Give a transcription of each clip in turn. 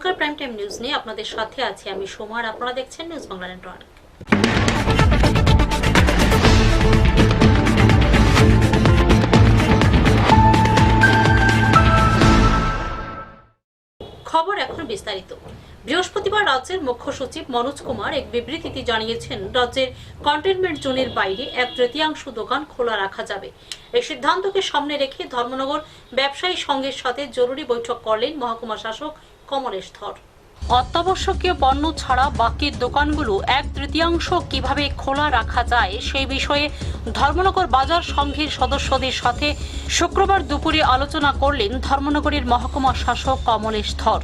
এখনকার prime time news নিয়ে আপনাদের সাথে আছি আমি সোমা আর আপনারা দেখছেন নিউজ বাংলা নেটওয়ার্ক। খবর এখন বিস্তারিত। বৃহস্পতিবার রাজ্যের মুখ্য সচিব মনোজ কুমার এক বিবৃতিতে জানিয়েছেন, রাজ্যের কন্টেইনমেন্ট জোনের বাইরে 1/3 দোকান খোলা রাখা যাবে। এই সিদ্ধান্তকে সামনে রেখে ধর্মনগর ব্যবসায়ী সংঘের সাথে জরুরি বৈঠক করলেন মহকুমা শাসক কমলেশ ধর। অত্যাবশ্যকীয় পণ্য ছাড়া বাকি দোকানগুলো 1/3 কিভাবে খোলা রাখা যায় সেই বিষয়ে ধর্মনগর বাজার সংঘের সদস্যদের সাথে শুক্রবার দুপুরে আলোচনা করলেন ধর্মনগরের মহকুমা শাসক কমলেশ ধর।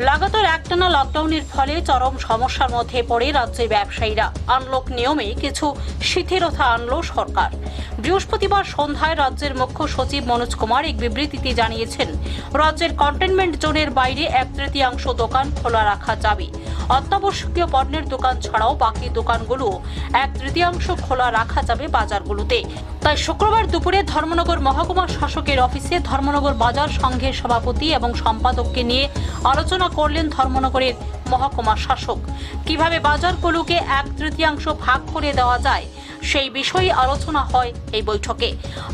লাগাতার একটানা লকডাউনের ফলে চরম সমস্যার মধ্যে পড়ে রাজ্যের ব্যবসায়ীরা। আনলক নিয়মে কিছু শিথিলতা আনল সরকার। বৃহস্পতিবার সন্ধ্যায় রাজ্যের মুখ্য সচিব মনোজ কুমার এক বিবৃতিতে জানিয়েছেন, রাজ্যের কন্টেইনমেন্ট জোনের বাইরে 1/3 দোকান খোলা রাখা যাবে। অত্যাবশ্যকীয় পণ্যের দোকান ছাড়াও বাকি দোকানগুলো 1/3 খোলা রাখা যাবে বাজারগুলোতে। তাই শুক্রবার দুপুরে ধর্মনগর মহকুমা শাসকের অফিসে ধর্মনগর বাজার সংঘের সভাপতি এবং সম্পাদককে নিয়ে আলোচনা করলেন ধর্মনগরের মহকুমা শাসক। কিভাবে বাজারগুলোকে 1/3 ভাগ করে দেওয়া যায় সেই বিষয়ে আলোচনা হয় এই বৈঠকে।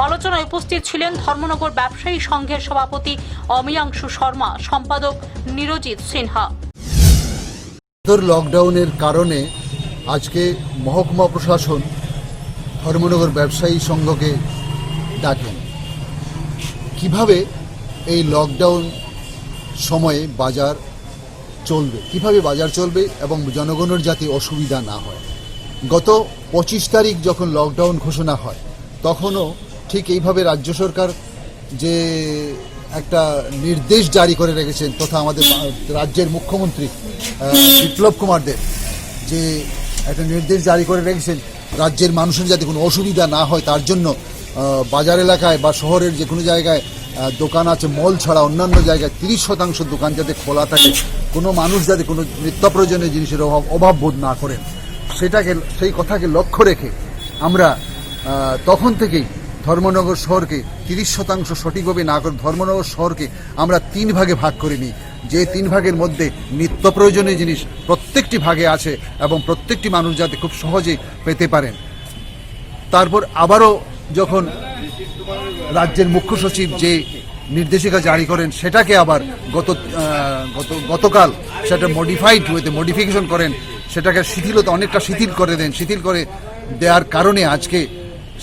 আলোচনায় উপস্থিত ছিলেন ধর্মনগর ব্যবসায়ী সংঘের সভাপতি অমিয়াংশু শর্মা, সম্পাদক নিরজিৎ সিনহা। লকডাউনের কারণে আজকে মহকুমা প্রশাসন ধর্মনগর ব্যবসায়ী সংঘকে ডাকেন। কিভাবে এই লকডাউন সময়ে বাজার চলবে এবং জনগণের যাতে অসুবিধা না হয়। গত 25 তারিখ যখন লকডাউন ঘোষণা হয় তখনও ঠিক এইভাবে রাজ্য সরকার যে একটা নির্দেশ জারি করে রেখেছেন তথা আমাদের রাজ্যের মুখ্যমন্ত্রী বিপ্লব কুমার দেব যে একটা নির্দেশ জারি করে রেখেছেন রাজ্যের মানুষের যাতে কোনো অসুবিধা না হয় তার জন্য বাজার এলাকায় বা শহরের যে কোনো জায়গায় দোকান আছে মল ছাড়া অন্যান্য জায়গায় 30% দোকান যাতে খোলা থাকে, কোনো মানুষ যাতে কোনো নিত্য প্রয়োজনীয় জিনিসের অভাব বোধ না করেন সেই কথাকে লক্ষ্য রেখে আমরা তখন থেকেই ধর্মনগর শহরকে 30% সঠিকভাবে না করে ধর্মনগর শহরকে আমরা 3 ভাগে ভাগ করে নিই। যে 3 ভাগের মধ্যে নিত্য প্রয়োজনীয় জিনিস প্রত্যেকটি ভাগে আছে এবং প্রত্যেকটি মানুষ যাতে খুব সহজে পেতে পারেন। তারপর আবারও যখন রাজ্যের মুখ্য সচিব যে নির্দেশিকা জারি করেন সেটাকে আবার গতকাল সেটা মডিফিকেশন করেন, সেটাকে অনেকটা শিথিল করে দেন। শিথিল করে দেওয়ার কারণে আজকে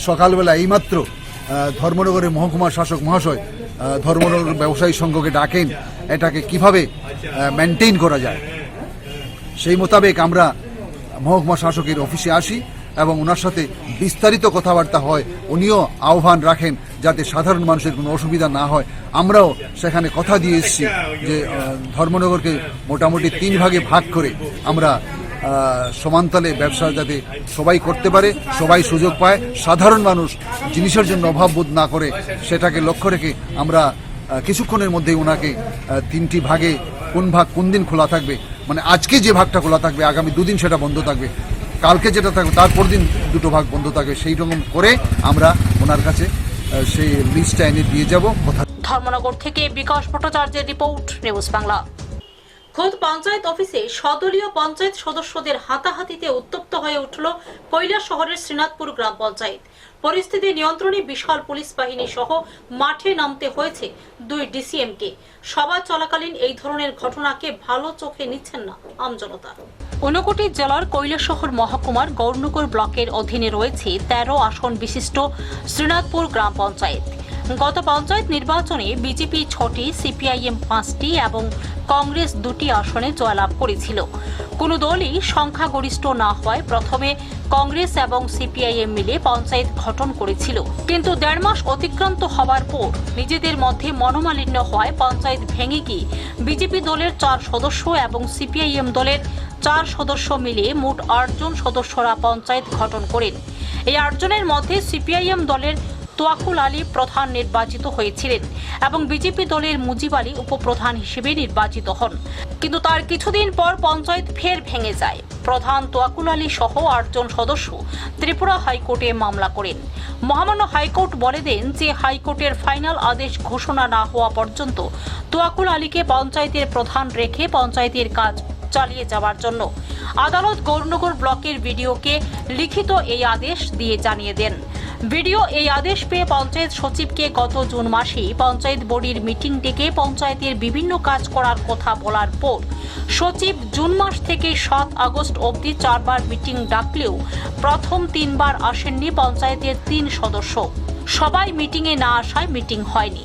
সকালবেলা এইমাত্র ধর্মনগরের মহকুমা শাসক মহাশয় ধর্মনগর ব্যবসায়ী সংঘকে ডাকেন এটাকে কিভাবে মেনটেইন করা যায়। সেই মোতাবেক আমরা মহকুমা শাসকের অফিসে আসি এবং ওনার সাথে বিস্তারিত কথাবার্তা হয়। উনিও আহ্বান রাখেন যাতে সাধারণ মানুষের কোনো অসুবিধা না হয়। আমরাও সেখানে কথা দিয়ে এসেছি যে ধর্মনগরকে মোটামুটি 3 ভাগে ভাগ করে আমরা সমানতালে ব্যবসা যাতে সবাই করতে পারে, সবাই সুযোগ পায়, সাধারণ মানুষ জিনিসের জন্য অভাব বোধ না করে সেটাকে লক্ষ্য রেখে আমরা কিছুক্ষণের মধ্যেই ওনাকে 3টি ভাগে কোন দিন খোলা থাকবে, মানে আজকে যে ভাগটা খোলা থাকবে আগামী 2 দিন সেটা বন্ধ থাকবে, কালকে যেটা থাকবে তারপর দিন 2টো ভাগ বন্ধ থাকবে, সেই রকম করে আমরা ওনার কাছে সেই লিস্টটা এনে দিয়ে যাব। ধর্মনগর থেকে বিকাশ ভট্টাচার্যের রিপোর্ট, নিউজ বাংলা। খোদ পঞ্চায়েত অফিসে সদলীয় পঞ্চায়েত সদস্যদের হাতাহাতিতে উত্তপ্ত হয়ে উঠল কৈলাসহরের শ্রীনাথপুর গ্রাম পঞ্চায়েত। পরিস্থিতি নিয়ন্ত্রণে বিশাল পুলিশ বাহিনী সহ মাঠে নামতে হয়েছে 2 ডিসিএমকে। সভা চলাকালীন এই ধরনের ঘটনাকে ভালো চোখে নিচ্ছেন না আমজনতা। ঊনকোটি জেলার কৈলাসহর মহকুমার গৌরনগর ব্লকের অধীনে রয়েছে 13 আসন বিশিষ্ট শ্রীনাথপুর গ্রাম পঞ্চায়েত। গত পঞ্চায়েত নির্বাচনে বিজেপি 6টি, সিপিআইএম 5টি এবং কংগ্রেস 2টি আসনে জয়লাভ করেছিল। কোনো দলই সংখ্যাগরিষ্ঠ না হওয়ায় প্রথমে কংগ্রেস এবং সিপিআইএম মিলে পঞ্চায়েত গঠন করেছিল, কিন্তু 1.5 মাস অতিক্রান্ত হওয়ার পর নিজেদের মধ্যে মনোমালিন্য হওয়ায় পঞ্চায়েত ভেঙে গিয়ে বিজেপি দলের 4 সদস্য এবং সিপিআইএম দলের 4 সদস্য মিলে মোট 8 জন সদস্যরা পঞ্চায়েত গঠন করেন। এই 8 জনের মধ্যে সিপিআইএম দলের তোয়াকুল আলী প্রধান নির্বাচিত হয়েছিলেন এবং বিজেপি দলের মুজিব আলী উপপ্রধান হিসেবে নির্বাচিত হন। কিন্তু তার কিছুদিন পর পঞ্চায়েত ফের ভেঙে যায়। প্রধান তোয়াকুল আলী সহ 8 জন সদস্য ত্রিপুরা হাইকোর্টে মামলা করেন। মহামান্য হাইকোর্ট বলে দেন যে হাইকোর্টের ফাইনাল আদেশ ঘোষণা না হওয়া পর্যন্ত তোয়াকুল আলীকে পঞ্চায়েতের প্রধান রেখে পঞ্চায়েতের কাজ চালিয়ে যাওয়ার জন্য। আদালত গৌরনগর ব্লকের ভিডিওকে লিখিত এই আদেশ দিয়ে জানিয়ে দেন। ভিডিও এই আদেশ পেয়ে পঞ্চায়েত সচিবকে গত জুন মাসেই পঞ্চায়েত বডির মিটিং ডেকে পঞ্চায়েতের বিভিন্ন কাজ করার কথা বলার পর সচিব জুন মাস থেকে 7 আগস্ট অবধি 4 বার মিটিং ডাকলেও প্রথম 3 বার আসেননি পঞ্চায়েতের 3 সদস্য। সবাই মিটিংয়ে না আসায় মিটিং হয়নি।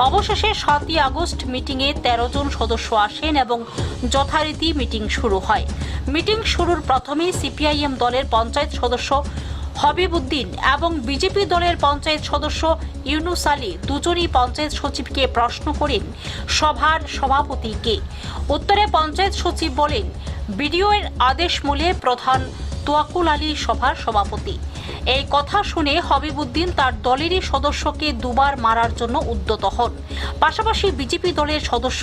অবশেষে 7 আগস্ট মিটিংয়ে 13 জন সদস্য আসেন এবং যথারীতি মিটিং শুরু হয়। মিটিং শুরুর প্রথমেই সিপিআইএম দলের পঞ্চায়েত সদস্য হবিবউদ্দিন এবং বিজেপি দলের পঞ্চায়েত সদস্য ইউনুস আলী দুজনই পঞ্চায়েত সচিবকে প্রশ্ন করেন সভার সভাপতি কে। উত্তরে পঞ্চায়েত সচিব বলেন বিডিওর আদেশ মূলে প্রধান তোয়াকুল আলী সভার সভাপতি। এই কথা শুনে হবিবউদ্দিন তার দলেরই সদস্যকে দুবার মারার জন্য উদ্যত হন। পাশাপাশি বিজেপি দলের সদস্য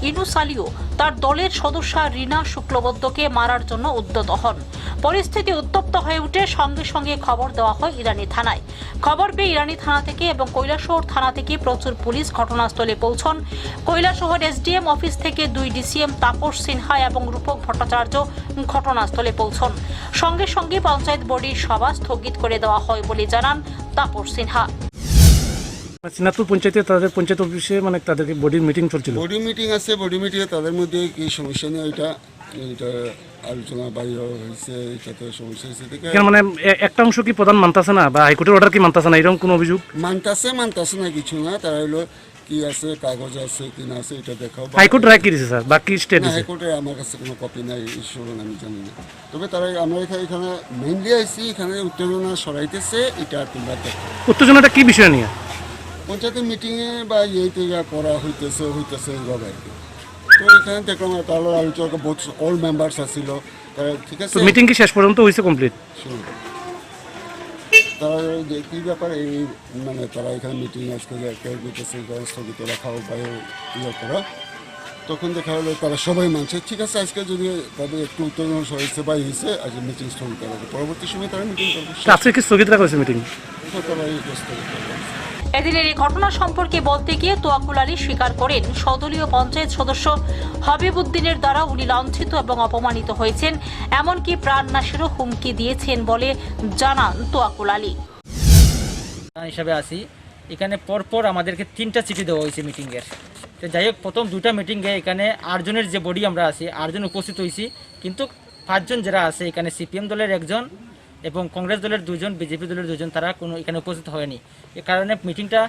ইউনুস আলীও তার দলের সদস্যা রীনা শুক্লবৈদ্যকে মারার জন্য উদ্যত হন। পরিস্থিতি উত্তপ্ত হয়ে উঠে সঙ্গে সঙ্গে খবর দেওয়া হয় ইরানি থানায়। খবর পেয়ে ইরানি থানা থেকে এবং কৈলাসহর থানা থেকে প্রচুর পুলিশ ঘটনাস্থলে পৌঁছন। কৈলাসহর এসডিএম অফিস থেকে 2 ডিসিএম তাপস সিনহা এবং রূপক ভট্টাচার্য ঘটনাস্থলে পৌঁছন। সঙ্গে সঙ্গে পঞ্চায়েত বডির সভা স্থগিত করে দেওয়া হয় বলে জানান তাপস সিনহা। সিনাতপুর পঞ্চায়েতে তাদের পঞ্চায়েত অফিসে মানে তাদেরকে বডির মিটিং চলছিল। বডি মিটিং আছে, বডি মিটিংয়ে তাদের মধ্যে কি সমস্যা নেই, এটা আলোচনা বাইরে হয়েছে, এটাতে সমস্যা হয়েছে কেন মানে একটা অংশ কি প্রধান মানতেছে না বা হাইকোর্টের অর্ডার কি মানতেছে না, এরকম কোনো অভিযোগ? মানতাছে না কিছু না, তারা হলো কি আছে কাগজ আছে কি না আছে এটা দেখাও। হাইকোর্ট রায় কি দিয়েছে স্যার, বাকি স্টেট দিয়েছে? হাইকোর্টে আমার কাছে কোনো কপি নাই, ঈশ্বর আমি জানি না। তবে তারা আমরা এখানে মেইনলি আইসি, এখানে উত্তেজনা সরাইতেছে, এটা তোমরা দেখো। উত্তেজনাটা কি বিষয় নিয়ে? পঞ্চায়েতের মিটিংয়ে বা ইয়েতে যা করা হইতেছে এইভাবে আর কি। তো এখানে দেখলাম তাহলে আলোচনা অল মেম্বার্স আসছিল, তারা ঠিক আছে। মিটিং কি শেষ পর্যন্ত হয়েছে কমপ্লিট? তারা কি ব্যাপার এই মানে তারা এখানে মিটিং আজকে স্থগিত রাখা বা ইয়ে করা, তখন দেখা হলো তারা সবাই মানছে ঠিক আছে আজকে যদি তাদের একটু উত্তেজনা হয়েছে বা হয়েছে আজ মিটিং স্থগিত রাখবে, পরবর্তী সময় তারা মিটিং করবে। আজকে কি স্থগিত রাখা হয়েছে মিটিং? তারা স্থগিত রাখবে। এদিনের এই ঘটনা সম্পর্কে বলতে গিয়ে তোয়াকুল আলী স্বীকার করেন সদলীয় পঞ্চায়েত সদস্য হবিবউদ্দিনের দ্বারা উনি লাঞ্ছিত এবং অপমানিত হয়েছেন, এমনকি প্রাণনাশেরও হুমকি দিয়েছেন বলে জানান তোয়াকুল আলী। হিসাবে আসি এখানে পরপর আমাদেরকে 3টা চিঠি দেওয়া হয়েছে মিটিংয়ের। তো যাই হোক প্রথম 2টা মিটিংয়ে এখানে 8 জনের যে বডি আমরা আছি 8 জন উপস্থিত হয়েছি, কিন্তু 5 জন যারা আছে এখানে সিপিএম দলের 1 জন এবং কংগ্রেস দলের 2 জন, বিজেপি দলের 2 জন, তারা কোনো এখানে উপস্থিত হয়নি। এ কারণে মিটিংটা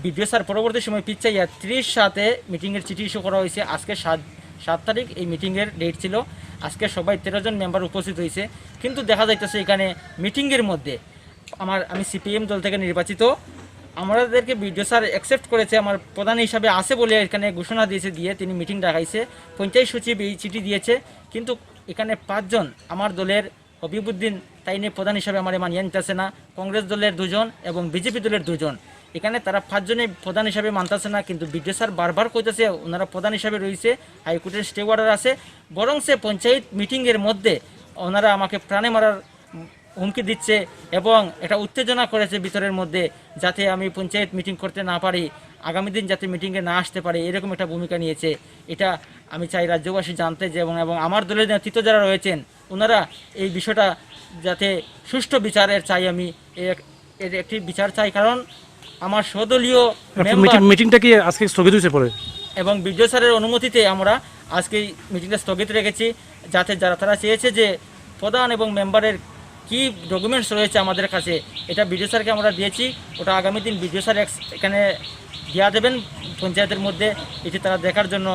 বিডিও স্যার পরবর্তী সময় পিছাইয়া 30/7 মিটিংয়ের চিঠি ইস্যু করা হয়েছে। আজকে 7 তারিখ এই মিটিংয়ের ডেট ছিল। আজকে সবাই 13 জন মেম্বার উপস্থিত হয়েছে, কিন্তু দেখা যাইতেছে এখানে মিটিংয়ের মধ্যে আমি সিপিএম দল থেকে নির্বাচিত, আমাদেরকে বিডিও স্যার অ্যাকসেপ্ট করেছে, আমার প্রধান হিসাবে আছে বলে এখানে ঘোষণা দিয়ে তিনি মিটিং ডাকাইছে। পঞ্চায়েত সচিব এই চিঠি দিয়েছে, কিন্তু এখানে 5 জন আমার দলের হবিবউদ্দিন তাই নিয়ে প্রধান হিসাবে আমার মানিয়ে নিতেছে না, কংগ্রেস দলের 2 জন এবং বিজেপি দলের 2 জন, এখানে তারা 5 জনে প্রধান হিসাবে মানতেছে না। কিন্তু বিডিও স্যার বারবার কইতেছে ওনারা প্রধান হিসাবে রয়েছে, হাইকোর্টের স্টে অর্ডার আছে, বরং সে পঞ্চায়েত মিটিংয়ের মধ্যে ওনারা আমাকে প্রাণে মারার হুমকি দিচ্ছে এবং এটা উত্তেজনা করেছে ভিতরের মধ্যে, যাতে আমি পঞ্চায়েত মিটিং করতে না পারি, আগামী দিন যাতে মিটিংয়ে না আসতে পারে, এরকম একটা ভূমিকা নিয়েছে। এটা আমি চাই রাজ্যবাসী জানতে যে এবং আমার দলের নেতৃত্ব যারা রয়েছেন ওনারা এই বিষয়টা যাতে সুষ্ঠু বিচারের চাই, আমি এর একটি বিচার চাই, কারণ আমার সদলীয় মিটিংটা কি আজকে স্থগিত হয়েছে পরে এবং বিডিও স্যারের অনুমতিতে আমরা আজকে মিটিংটা স্থগিত রেখেছি, যাতে তারা চেয়েছে যে প্রধান এবং মেম্বারের কি ডকুমেন্টস রয়েছে আমাদের কাছে এটা বিডিও স্যারকে আমরা দিয়েছি, ওটা আগামী দিন বিডিও স্যার এখানে দেওয়া দেবেন পঞ্চায়েতের মধ্যে, এটি তারা দেখার জন্য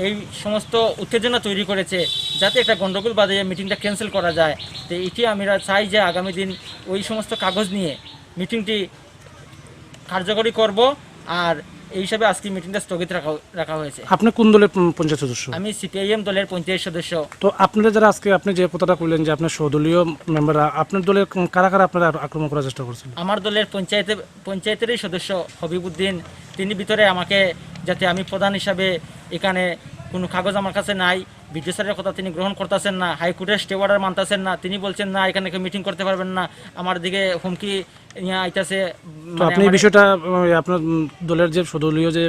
এই সমস্ত উত্তেজনা তৈরি করেছে, যাতে একটা গণ্ডগোল বাদে মিটিংটা ক্যান্সেল করা যায়। তো এটি আমরা চাই যে আগামী দিন ওই সমস্ত কাগজ নিয়ে মিটিংটি কার্যকরী করব। আর এই হিসাবে আজকে মিটিংটা স্থগিত রাখা হয়েছে। আপনি কোন দলের পঞ্চায়েত সদস্য? আমি সিপিআইএম দলের পঞ্চায়েত সদস্য। তো আপনারা যারা আজকে আপনি যে কথাটা কইলেন যে আপনার সদলীয় মেম্বার, আপনার দলের কারা কারা আপনারা আক্রমণ করার চেষ্টা করছেন? আমার দলের পঞ্চায়েতেরই সদস্য হবিবুদ্দিন, তিনি ভিতরে আমাকে, যাতে আমি প্রধান হিসাবে এখানে কোনো কাগজ আমার কাছে নাই, বিডিও স্যারের কথা তিনি গ্রহণ করতেছেন না, হাইকোর্টের স্টে অর্ডার মানতেছেন না, তিনি বলছেন না এখানে মিটিং করতে পারবেন না, আমার দিকে হুমকি নিয়ে আইতাছে। তো আপনি এই বিষয়টা আপনার দলের যে সদলীয় যে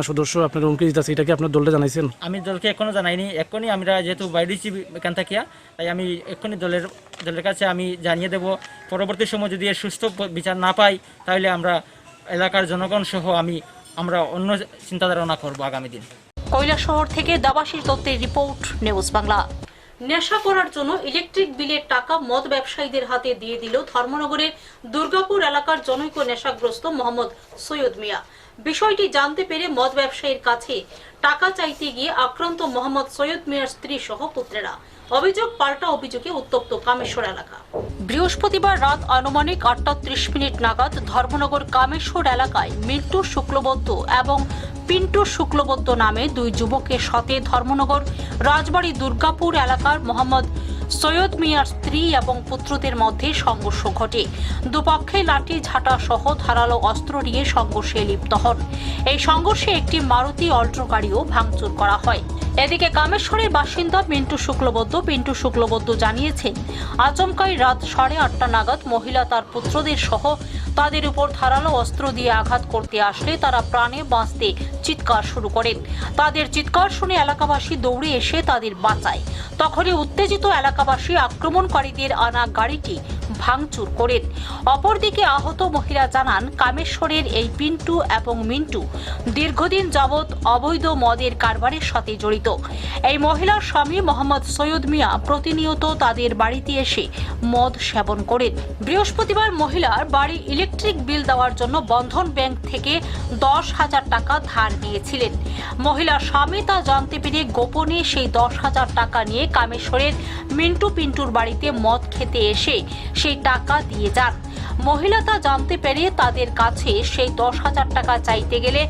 সদস্য আপনার হুমকি দিতেছে, এটা কি আপনার দলটা জানাইছেন? আমি দলকে এখনো জানাইনি, এখনই আমরা যেহেতু বাইরেছি এখান থাকিয়া, তাই আমি এখনই দলের কাছে আমি জানিয়ে দেব। পরবর্তী সময় যদি এর সুস্থ বিচার না পাই, তাহলে আমরা এলাকার জনগণ সহ আমরা অন্য চিন্তাধারণা করবো আগামী দিন। কৈলাসহর থেকে দাবাশির দত্তের রিপোর্ট, নিউজ বাংলা। নেশা করার জন্য ইলেকট্রিক বিলের টাকা মদ ব্যবসায়ীদের হাতে দিয়ে দিল ধর্মনগরের দুর্গাপুর এলাকার জনৈক নেশাগ্রস্ত মোহাম্মদ সৈয়দ মিয়া। বিষয়টি জানতে পেরে মদ ব্যবসায়ীর কাছে টাকা চাইতে গিয়ে আক্রান্ত মোহাম্মদ সৈয়দ মিয়ার স্ত্রী সহ পুত্রেরা। অভিযোগ পাল্টা অভিযোগে উত্তপ্ত কামেশ্বর এলাকা। বৃহস্পতিবার রাত আনুমানিক 8:30 নাগাদ ধর্মনগর কামেশ্বর এলাকায় মিন্টু শুক্লবৈদ্য এবং পিন্টু শুক্লবৈদ্য নামে দুই যুবকের সাথে ধর্মনগর রাজবাড়ী দুর্গাপুর এলাকার মোহাম্মদ সৈয়দ মিয়ার স্ত্রী এবং পুত্রদের মধ্যে সংঘর্ষ ঘটে। দুপক্ষে লাঠি ঝাঁটা সহ ধারালো অস্ত্র নিয়ে সংঘর্ষে লিপ্ত হন। এই সংঘর্ষে একটি মারুতি অল্ট্রো গাড়িও ভাঙচুর করা হয়। এদিকে কামেশ্বরের বাসিন্দা পিন্টু শুক্লবৈদ্য জানিয়েছেন, আচমকাই রাত 8:30 নাগাদ মহিলা তার পুত্রদের সহ তাদের উপর ধারালো অস্ত্র দিয়ে আঘাত করতে আসলে তারা প্রাণে বাঁচতে চিৎকার শুরু করেন। তাদের চিৎকার শুনে এলাকাবাসী দৌড়ে এসে তাদের বাঁচায়। তখনই উত্তেজিত এলাকাবাসী আক্রমণকারীদের আনা গাড়িটি ভাঙচুর করেন। অপরদিকে আহত মহিলা জানান, কামেশ্বরের এই পিন্টু এবং মিন্টু দীর্ঘদিন যাবৎ অবৈধ মদের কারবারের সাথে জড়িত। এই মহিলার স্বামী মোহাম্মদ সৈয়দ মিয়া প্রতিনিয়ত তাদের বাড়িতে এসে মদ সেবন করেন। বৃহস্পতিবার মহিলার বাড়ি ইলেকট্রিক বিল দেওয়ার জন্য বন্ধন ব্যাংক থেকে 10,000 টাকা ধার নিয়েছিলেন। মহিলার স্বামী তা জানতে পেরে গোপনে সেই 10,000 টাকা নিয়ে কামেশ্বরের পিন্টুর বাড়িতে মদ খেতে এসে সেই টাকা দিয়ে যান। মহিলা তা জানতে পেরে তাদের কাছে সেই 10,000 টাকা চাইতে গেলে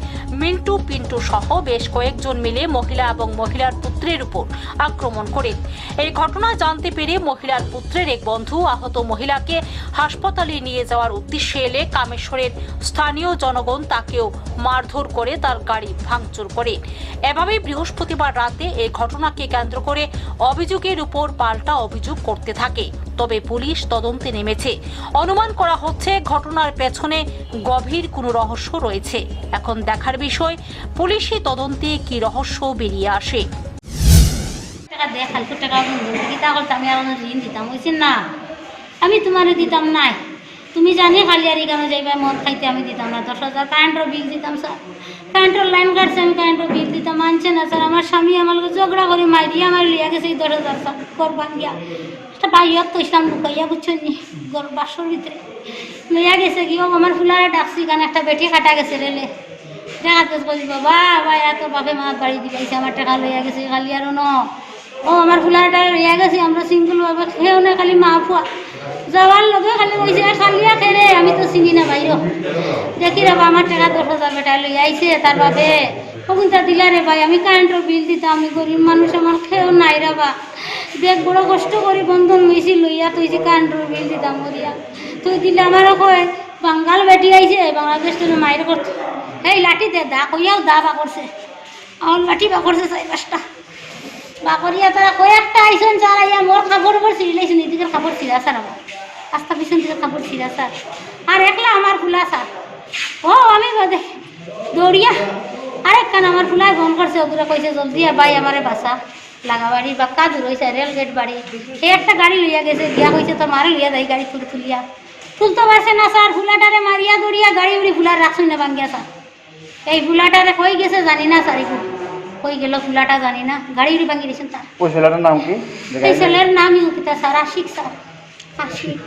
পিন্টু সহ বেশ কয়েকজন মিলে মহিলা এবং মহিলার পুত্রের উপর আক্রমণ করেন। এই ঘটনা জানতে পেরে মহিলার পুত্রের এক বন্ধু আহত মহিলাকে হাসপাতালে নিয়ে যাওয়ার উদ্দেশ্যে এলে কামেশ্বরের স্থানীয় জনগণ তাকেও মারধর করে তার গাড়ি ভাঙচুর করে। এভাবেই বৃহস্পতিবার রাতে এই ঘটনাকে কেন্দ্র করে অভিযোগের উপর পাল্টা অভিযোগ করতে থাকে। তবে পুলিশ তদন্তে নেমেছে। অনুমান করা হচ্ছে ঘটনার পেছনে গভীর কোনো রহস্য রয়েছে। এখন দেখার বিষয় পুলিশি তদন্তে কি রহস্য বেরিয়ে আসে। আমি তোমার দিতাম নাই, তুমি জানি খালি আর কেন যাইবা মদ খাইতে, আমি দিতাম না 10,000। কারেন্টের বিল দিতাম স্যার, কারেন্টের লাইন কাটছে, আমি কারেন্টের বিল দিতাম, মানছে না স্যার। আমার স্বামী আমার ঝগড়া করে মারিয়া আমার লিয়া গেছে 10,000 স্যার, ঘর ভাঙ্গিয়া বাইয়াত তো ইসলাম ঢুকাইয়া বুঝছেন নি, ঘর বাসর ভিতরে লইয়া গেছে কি। ও আমার ফুলারে ডাকছি, কারণ একটা বেটি কাটা গেছে রেলে, টাকা বলি বাবা ভাই এত বাপে মা বাড়ি দিবাইছে, আমার টাকা লইয়া গেছে খালি আর ন। ও আমার ফুলারটা লইয়া গেছি, আমরা সিঙ্গল ভাবে খেয়েও না, খালি মা ফুয়া যাওয়ার লগে খালি কইছে খালিয়া খেলে, আমি তো চিনি না বাইর দেখি রে আমার টাকা 10,000 বেটা লইয়া আইছে তার বাপে ওগুনটা দিলা রে ভাই। আমি কারেন্টের বিল দিতাম, আমি গরিব মানুষ, আমার খেয়েও নাই রে বা দেখ বড় কষ্ট করি বন্ধন লইছি লইয়া তুই যে কারেন্টের বিল দিতাম করিয়া তুই দিলে আমারও কয় বাঙ্গাল বেটি আইছে বাংলাদেশ তুমি মায়ের করতো এই লাঠি দে দা কইয়াও দা বা করছে, আমার লাঠি বা করছে 4-5টা বা করিয়া তারা কয়েকটা আইসেন যারা ইয়া মোর কাপড় উপর ছিঁড়লাইছেন, এদিকের কাপড় ছিঁড়া স্যার, আমার রাস্তা পিছন দিকের কাপড় ছিঁড়া স্যার, আর একলা আমার ফুলা স্যার। ও আমি দৌড়িয়া আরেক কান আমার ফুলায় ফোন করছে, ওগুলো কইছে জলদি ভাই আমারে বাসা লাগা বাড়ি বা কাদুর হয়েছে রেল গেট বাড়ি, সে একটা গাড়ি লইয়া গেছে, দিয়া কইছে তো মারে লইয়া যাই গাড়ি তুলিয়া তুলতে পারছে না স্যার। ফুলাটারে মারিয়া দৌড়িয়া গাড়ি উড়ি ফুলার রাখছুন না ভাঙ্গিয়া স্যার। এই ফুলাটারে কই গেছে জানি না স্যার, কই গেল ফুলাটা জানি না, গাড়ি উড়ি ভাঙ্গি দিয়েছেন স্যার। ওই ছেলেটার নাম কি? এই ছেলের নামই উকিতা স্যার, আশিক স্যার, আশিক।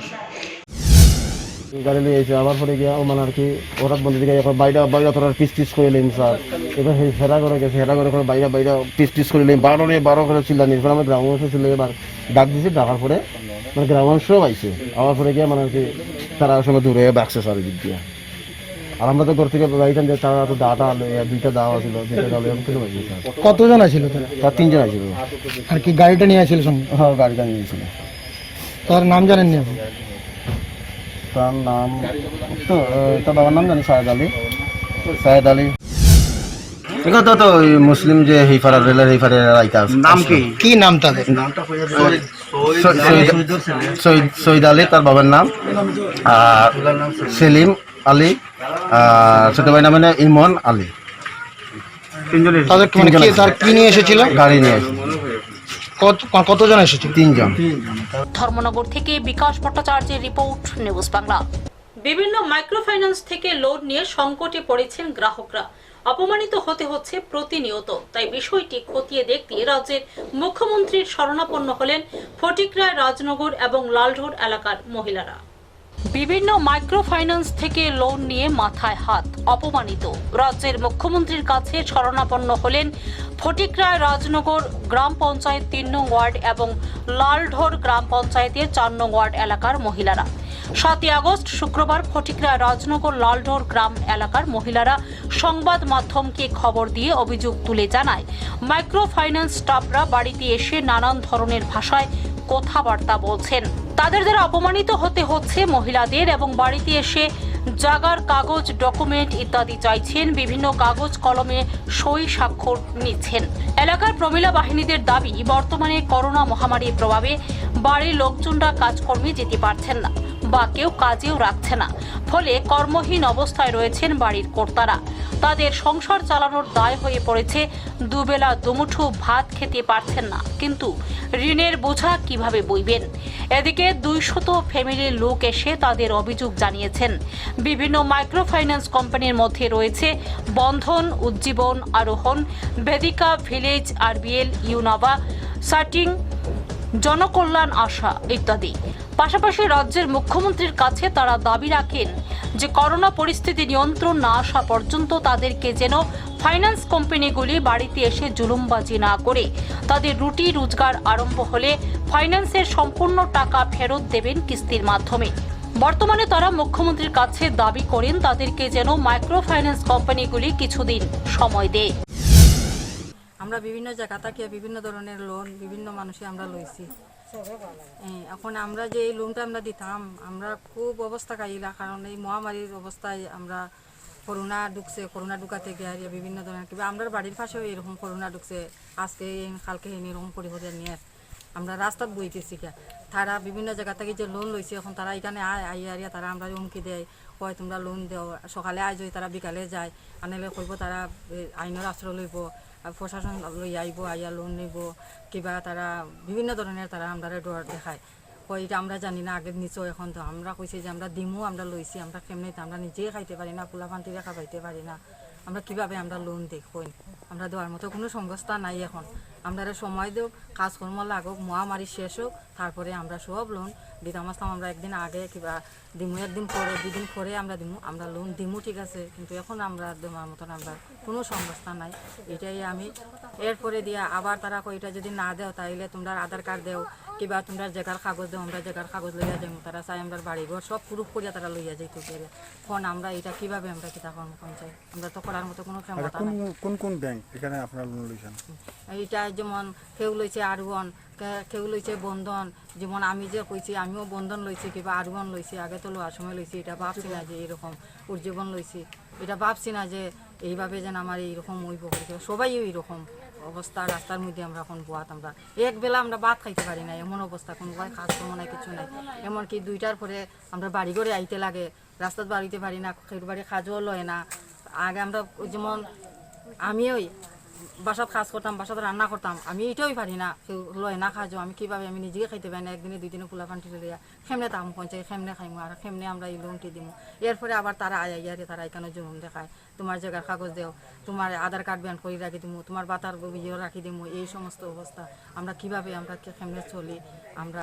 গাড়ি লিয়ে এসে আবার পরে গিয়া ও মানে আর কি হঠাৎ বলতে দিকে বাইরে তোর পিস করে নিন স্যার। এবার হেরা করে গেছে, হেরা করে বাইরে পিস করে নিন, 12 করে চিল্লানি। এরপর আমার গ্রামাংশ ছিল, এবার ডাক দিয়েছি, ডাকার পরে মানে গ্রামাংশও পাইছে। আবার পরে গিয়া মানে আর কি তারা সময় দূরে বাঁকছে স্যার দিক দিয়া। আর আমরা তো ঘর থেকে বাইতাম যে তারা তো দাটা দুইটা দাওয়া ছিল, দুইটা দাওয়া এরকম কেন পাইছি স্যার। কতজন আছিল তারা? তার 3 জন আসছিল। আর কি গাড়িটা নিয়ে আসছিল সঙ্গে? হ্যাঁ, গাড়িটা নিয়েছিল। তার নাম জানেন নি আপনি? তার নাম তো তার বাবার নাম জানি, সায়েদ আলী। সায়েদ আলী এগুলো তো ওই মুসলিম যে হিফারা রেলের হিফারের রাইতা নাম কি নাম তাদের? সৈয়দ আলী তার বাবার নাম, আর সেলিম আলী, আর ছোট ভাই নাম হলো ইমন আলী। তাদের তার কি নিয়ে এসেছিল? গাড়ি নিয়ে এসেছিল। কতজন এসেছিল? 3 জন। ধর্মনগর থেকে বিকাশ ভট্টাচার্যের রিপোর্ট, নিউজ বাংলা। বিভিন্ন মাইক্রোফাইন্যান্স থেকে লোন নিয়ে সংকটে পড়েছেন গ্রাহকরা। অপমানিত হতে হচ্ছে প্রতিনিয়ত। তাই বিষয়টি খতিয়ে দেখতে রাজ্যের মুখ্যমন্ত্রীর শরণাপন্ন হলেন ফটিকরায় রাজনগর এবং লালঢোর এলাকার মহিলারা। বিভিন্ন মাইক্রোফাইন্যান্স থেকে লোন নিয়ে মাথায় হাত, অপমানিত। রাজ্যের মুখ্যমন্ত্রীর কাছে শরণাপন্ন হলেন ফটিকরায় রাজনগর গ্রাম পঞ্চায়েত 3 নং ওয়ার্ড এবং লালঢোর গ্রাম পঞ্চায়েতের 4 নং ওয়ার্ড এলাকার মহিলারা। 7 আগস্ট শুক্রবার ফটিকরায় রাজনগর লালঢোর গ্রাম এলাকার মহিলারা সংবাদ মাধ্যমকে খবর দিয়ে অভিযোগ তুলে জানায়, মাইক্রোফাইন্যান্স স্টাফরা বাড়িতে এসে নানান ধরনের ভাষায় কথাবার্তা বলছেন। তাদের দ্বারা অপমানিত হতে হচ্ছে মহিলাদের এবং বাড়িতে এসে জাগার কাগজ, ডকুমেন্ট ইত্যাদি চাইছেন। বিভিন্ন কাগজ কলমে সই স্বাক্ষর নিচ্ছেন। এলাকার প্রমিলা বাহিনীদের দাবি, বর্তমানে করোনা মহামারীর প্রভাবে বাড়ির লোকজনরা কাজকর্মে যেতে পারছেন না বা কেউ কাজেও রাখছে না, ফলে কর্মহীন অবস্থায় রয়েছেন বাড়ির কর্তারা। তাদের সংসার চালানোর দায় হয়ে পড়েছে, দুবেলা দুমুঠো ভাত খেতে পারছেন না, কিন্তু ঋণের বোঝা কিভাবে বইবেন। এদিকে 200 ফ্যামিলির লোক এসে তাদের অভিযোগ জানিয়েছেন। বিভিন্ন মাইক্রোফাইন্যান্স কোম্পানির মধ্যে রয়েছে বন্ধন, উজ্জীবন, আরোহণ, বেদিকা, ভিলেজ, আরবিএল, ইউনাভা, সাটিং, জনকল্যাণ আশা ইত্যাদি। পাশাপাশি রাজ্যের মুখ্যমন্ত্রীর কাছে তারা দাবি রাখেন যে করোনা পরিস্থিতি নিয়ন্ত্রণ না আসা পর্যন্ত তাদেরকে যেন ফাইন্যান্স কোম্পানিগুলি বাড়িতে এসে জুলুমবাজি না করে তাদের রুটি রোজগার আরম্ভ হলে ফাইন্যান্সের সম্পূর্ণ টাকা ফেরত দেবেন কিস্তির মাধ্যমে। বর্তমানে তারা মুখ্যমন্ত্রীর কাছে দাবি করেন তাদেরকে যেন মাইক্রো ফাইন্যান্স কোম্পানিগুলি কিছুদিন সময় দেয়। আমরা বিভিন্ন জায়গা থেকে বিভিন্ন ধরনের লোন বিভিন্ন মানুষে আমরা লইছি। এখন আমরা যে এই লোনটা আমরা দিতাম, আমরা খুব অবস্থা কাইলা, কারণ এই মহামারীর অবস্থায় আমরা করোনা ঢুকছে, করোনা ঢুকাতে গিয়ে বিভিন্ন ধরনের কিংবা আমরা বাড়ির পাশেও এরকম করোনা ঢুকছে, আজকে কালকে এরকম পরিবর্তন নিয়ে আমরা রাস্তাত বইতেছি। তারা বিভিন্ন জায়গা থেকে যে লোন লইছে, এখন তারা এখানে আইয়া তারা আমরা হুমকি দেয়, কয় তোমরা লোন দেও, সকালে আয় যদি তারা বিকালে যায়, আনলে কইব তারা আইনের আশ্রয় লইব, প্রশাসন লই আইব, আইয়া লোন নিব, কিবা তারা বিভিন্ন ধরনের তারা আমরা ডর দেখায়, কই এটা আমরা জানি না আগে নিচো। এখন তো আমরা কইছি যে আমরা দিমু, আমরা লইছি, আমরা কেমনি আমরা নিজেই খাইতে পারি না, পোলা পান্তি রেখা পাইতে পারি না, আমরা কিভাবে আমরা লোন দেখুন, আমরা দেওয়ার মতো কোনো সংস্থা নাই। এখন আমরা সময় দেব, কাজকর্ম লাগুক, মহামারী শেষ হোক, তারপরে আমরা সব লোন দিতাম আসতাম। আমরা একদিন আগে কিবা দিমু, একদিন পরে, 2 দিন পরে আমরা দিমু, আমরা লোন দিমু, ঠিক আছে, কিন্তু এখন আমরা দেওয়ার মতন আমরা কোনো সংস্থা নাই। এটাই আমি এরপরে দিয়া আবার তারা কই এটা যদি না দেও তাইলে তোমরা আধার কার্ড দেও, কিবা তোমরা জায়গার কাগজ দেও, আমরা জায়গার কাগজ লইয়া যাই, তারা চাই আমরা বাড়িঘর সব প্রুফ করিয়া তারা লইয়া যাইতে পারে। এখন আমরা এটা কিভাবে আমরা কিতা কর্ম পঞ্চায়েত আমরা তো করার মতো কোনো ক্ষমতা নাই। কোন কোন ব্যাংক এখানে আপনারা লোন লইছেন? এইটা যেমন কেউ লইছে আরওয়ান, কেউ লইছে বন্ধন, যেমন আমি যে কইছি আমিও বন্ধন লইছি, কিবা আরওয়ান লইছি, আগে তো লোয়ার সময় লইছি, এটা ভাবছি না যে এরকম উজ্জীবন লইছি, এটা ভাবছি না যে এইভাবে যেন আমার এইরকম হইব, সবাই এইরকম অবস্থা। রাস্তার মধ্যে আমরা এখন বোয়াত, আমরা এক বেলা আমরা ভাত খাইতে পারি না, এমন অবস্থা, কোনো কাজ কর্ম নাই, কিছু নাই। এমনকি 2টার পরে আমরা বাড়ি ঘরে আইতে লাগে, রাস্তাত বাড়িতে পারি না, খের বাড়ি কাজও লয় না। আগে আমরা যেমন আমি ওই বাসাত কাজ করতাম, বাসাত রান্না করতাম, আমি এইটাই পারি না, কেউ লয় না কাজও, আমি কীভাবে আমি নিজেকে খাইতে পারি না, একদিনে 2 দিনে পোলা পান্টি লইয়া খেমনে তাম পঞ্চায়েত খেমনে খাইমু, আর খেমনে আমরা এই লোনটি দিমু। এরপরে আবার তারা আইয়ারে তারা এখানে জুলুম দেখায়, তোমার জায়গার কাগজ দেও, তোমার আধার কার্ড ব্যান করে রাখি দিমু, তোমার বাতার ইয়ে রাখি দিমু, এই সমস্ত অবস্থা। আমরা কিভাবে আমরা খেমনে চলি, আমরা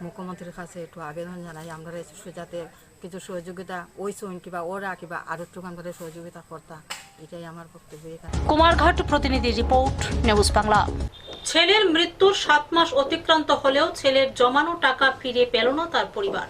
মুখ্যমন্ত্রীর কাছে একটু আবেদন জানাই, আমরা যাতে কিছু সহযোগিতা ওই সইন কিবা ওরা কিবা আরো একটু আমরা সহযোগিতা করতা, এটাই আমার বক্তব্য। কুমারঘাট প্রতিনিধি রিপোর্ট, নিউজ বাংলা। ছেলের মৃত্যুর 7 মাস অতিক্রান্ত হলেও ছেলের জমানো টাকা ফিরে পেল না তার পরিবার।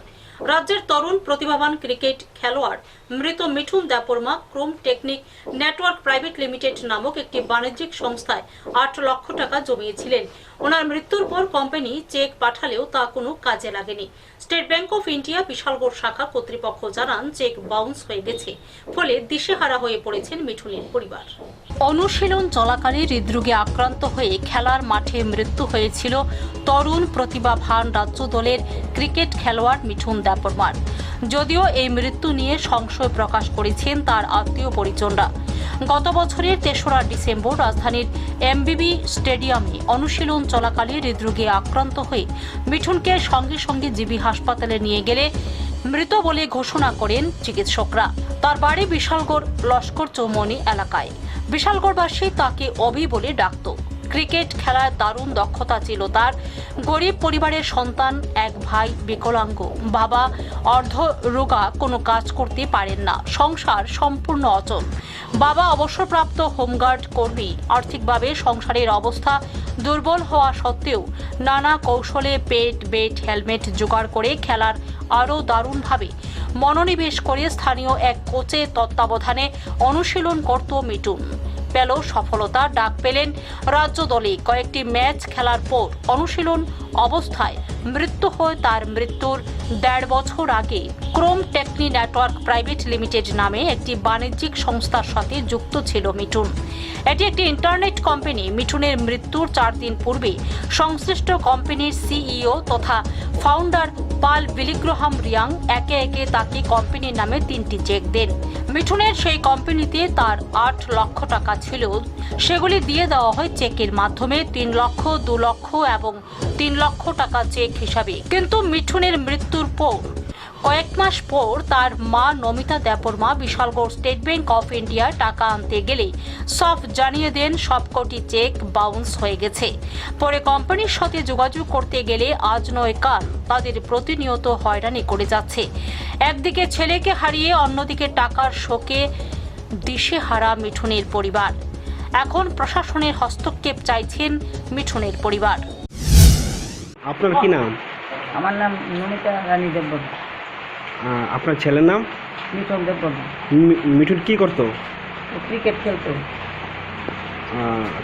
রাজ্যের তরুণ প্রতিভাবান ক্রিকেট খেলোয়াড় মৃত Mithun Debbarma Chrome technique network private limited নামক একটি বাণিজ্যিক সংস্থায় 8 লক্ষ টাকা জমিয়েছিলেন। ওনার মৃত্যুর পর কোম্পানি চেক পাঠালেও তা কোনো কাজে লাগেনি। State bank of India Bishalgarh শাখা কর্তৃপক্ষ জানান চেক বাউন্স হয়ে গেছে, ফলে দিশেহারা হয়ে পড়েছেন মিঠুনের পরিবার। অনুশীলন চলাকালে হৃদরোগে আক্রান্ত হয়ে খেলার মাঠে মৃত্যু হয়েছিল তরুণ প্রতিভাবান রাজ্য দলের ক্রিকেট খেলোয়াড় মিঠুন দেববর্মার। যদিও এই মৃত্যু নিয়ে সংশয় প্রকাশ করেছেন তার আত্মীয় পরিজনরা। গত বছরের 3রা ডিসেম্বর রাজধানীর এমবিবি স্টেডিয়ামে অনুশীলন চলাকালে হৃদরোগে আক্রান্ত হয়ে মিঠুনকে সঙ্গে সঙ্গে জিবি হাসপাতালে নিয়ে গেলে মৃত বলে ঘোষণা করেন চিকিৎসকরা। তার বাড়ি বিশালগড় লস্কর চৌমনি এলাকায়। বিশালগড়বাসী তাকে অভি বলে ডাকত। ক্রিকেট খেলায় দারুণ দক্ষতা ছিল তার। গরিব পরিবারের সন্তান, এক ভাই বিকলাঙ্গ, বাবা অর্ধরোগা, কোনো কাজ করতে পারেন না, সংসার সম্পূর্ণ অচল। বাবা অবসরপ্রাপ্ত হোমগার্ড কর্মী। আর্থিকভাবে সংসারের অবস্থা দুর্বল হওয়া সত্ত্বেও নানা কৌশলে পেট, বেট, হেলমেট জোগাড় করে খেলার আরও দারুণভাবে মনোনিবেশ করে স্থানীয় এক কোচের তত্ত্বাবধানে অনুশীলন করত মিঠুন। পেল সফলতা, ডাক পেলেন রাজ্য দলে। কয়েকটি ম্যাচ খেলার পর অনুশীলন অবস্থায় মৃত্যু হয় তার। মৃত্যুর 1.5 বছর আগে ক্রোম টেকনি নেটওয়ার্ক প্রাইভেট লিমিটেড নামে একটি বাণিজ্যিক সংস্থার সাথে যুক্ত ছিল মিঠুন। এটি একটি ইন্টারনেট কোম্পানি। মিঠুনের মৃত্যুর 4 দিন পূর্বে সংশ্লিষ্ট কোম্পানির সিইও তথা ফাউন্ডার পাল বিলিগ্রহাম রিয়াং একে একে তাকে কোম্পানির নামে 3টি চেক দেন। মিঠুনের সেই কোম্পানিতে তার 8 লক্ষ টাকা ছিল, সেগুলি দিয়ে দেওয়া হয় চেকের মাধ্যমে 3 লক্ষ, 2 লক্ষ এবং 3 লক্ষ টাকা চেক হিসাবে। কিন্তু মিঠুনের মৃত্যুর পর কয়েক মাস পর তার মা Namita Debbarma Bishalgarh state bank of India টাকা আনতে গেলে সব জানিয়ে দেন সবকটি চেক বাউন্স হয়ে গেছে। পরে কোম্পানির সাথে যোগাযোগ করতে গেলে আজ নয় কাল তাদের প্রতিনিয়ত হয়রানি করে যাচ্ছে। একদিকে ছেলেকে হারিয়ে অন্যদিকে টাকার শোকে দিশেহারা মিঠুনের পরিবার। এখন প্রশাসনের হস্তক্ষেপ চাইছেন মিঠুনের পরিবার। আপনার কি নাম? আমার নাম নমিতা রানী দেববর্মা। আপনার ছেলের নাম? মিঠুন দেববর্মা। মিঠুন কি করতো? ক্রিকেট খেলতো।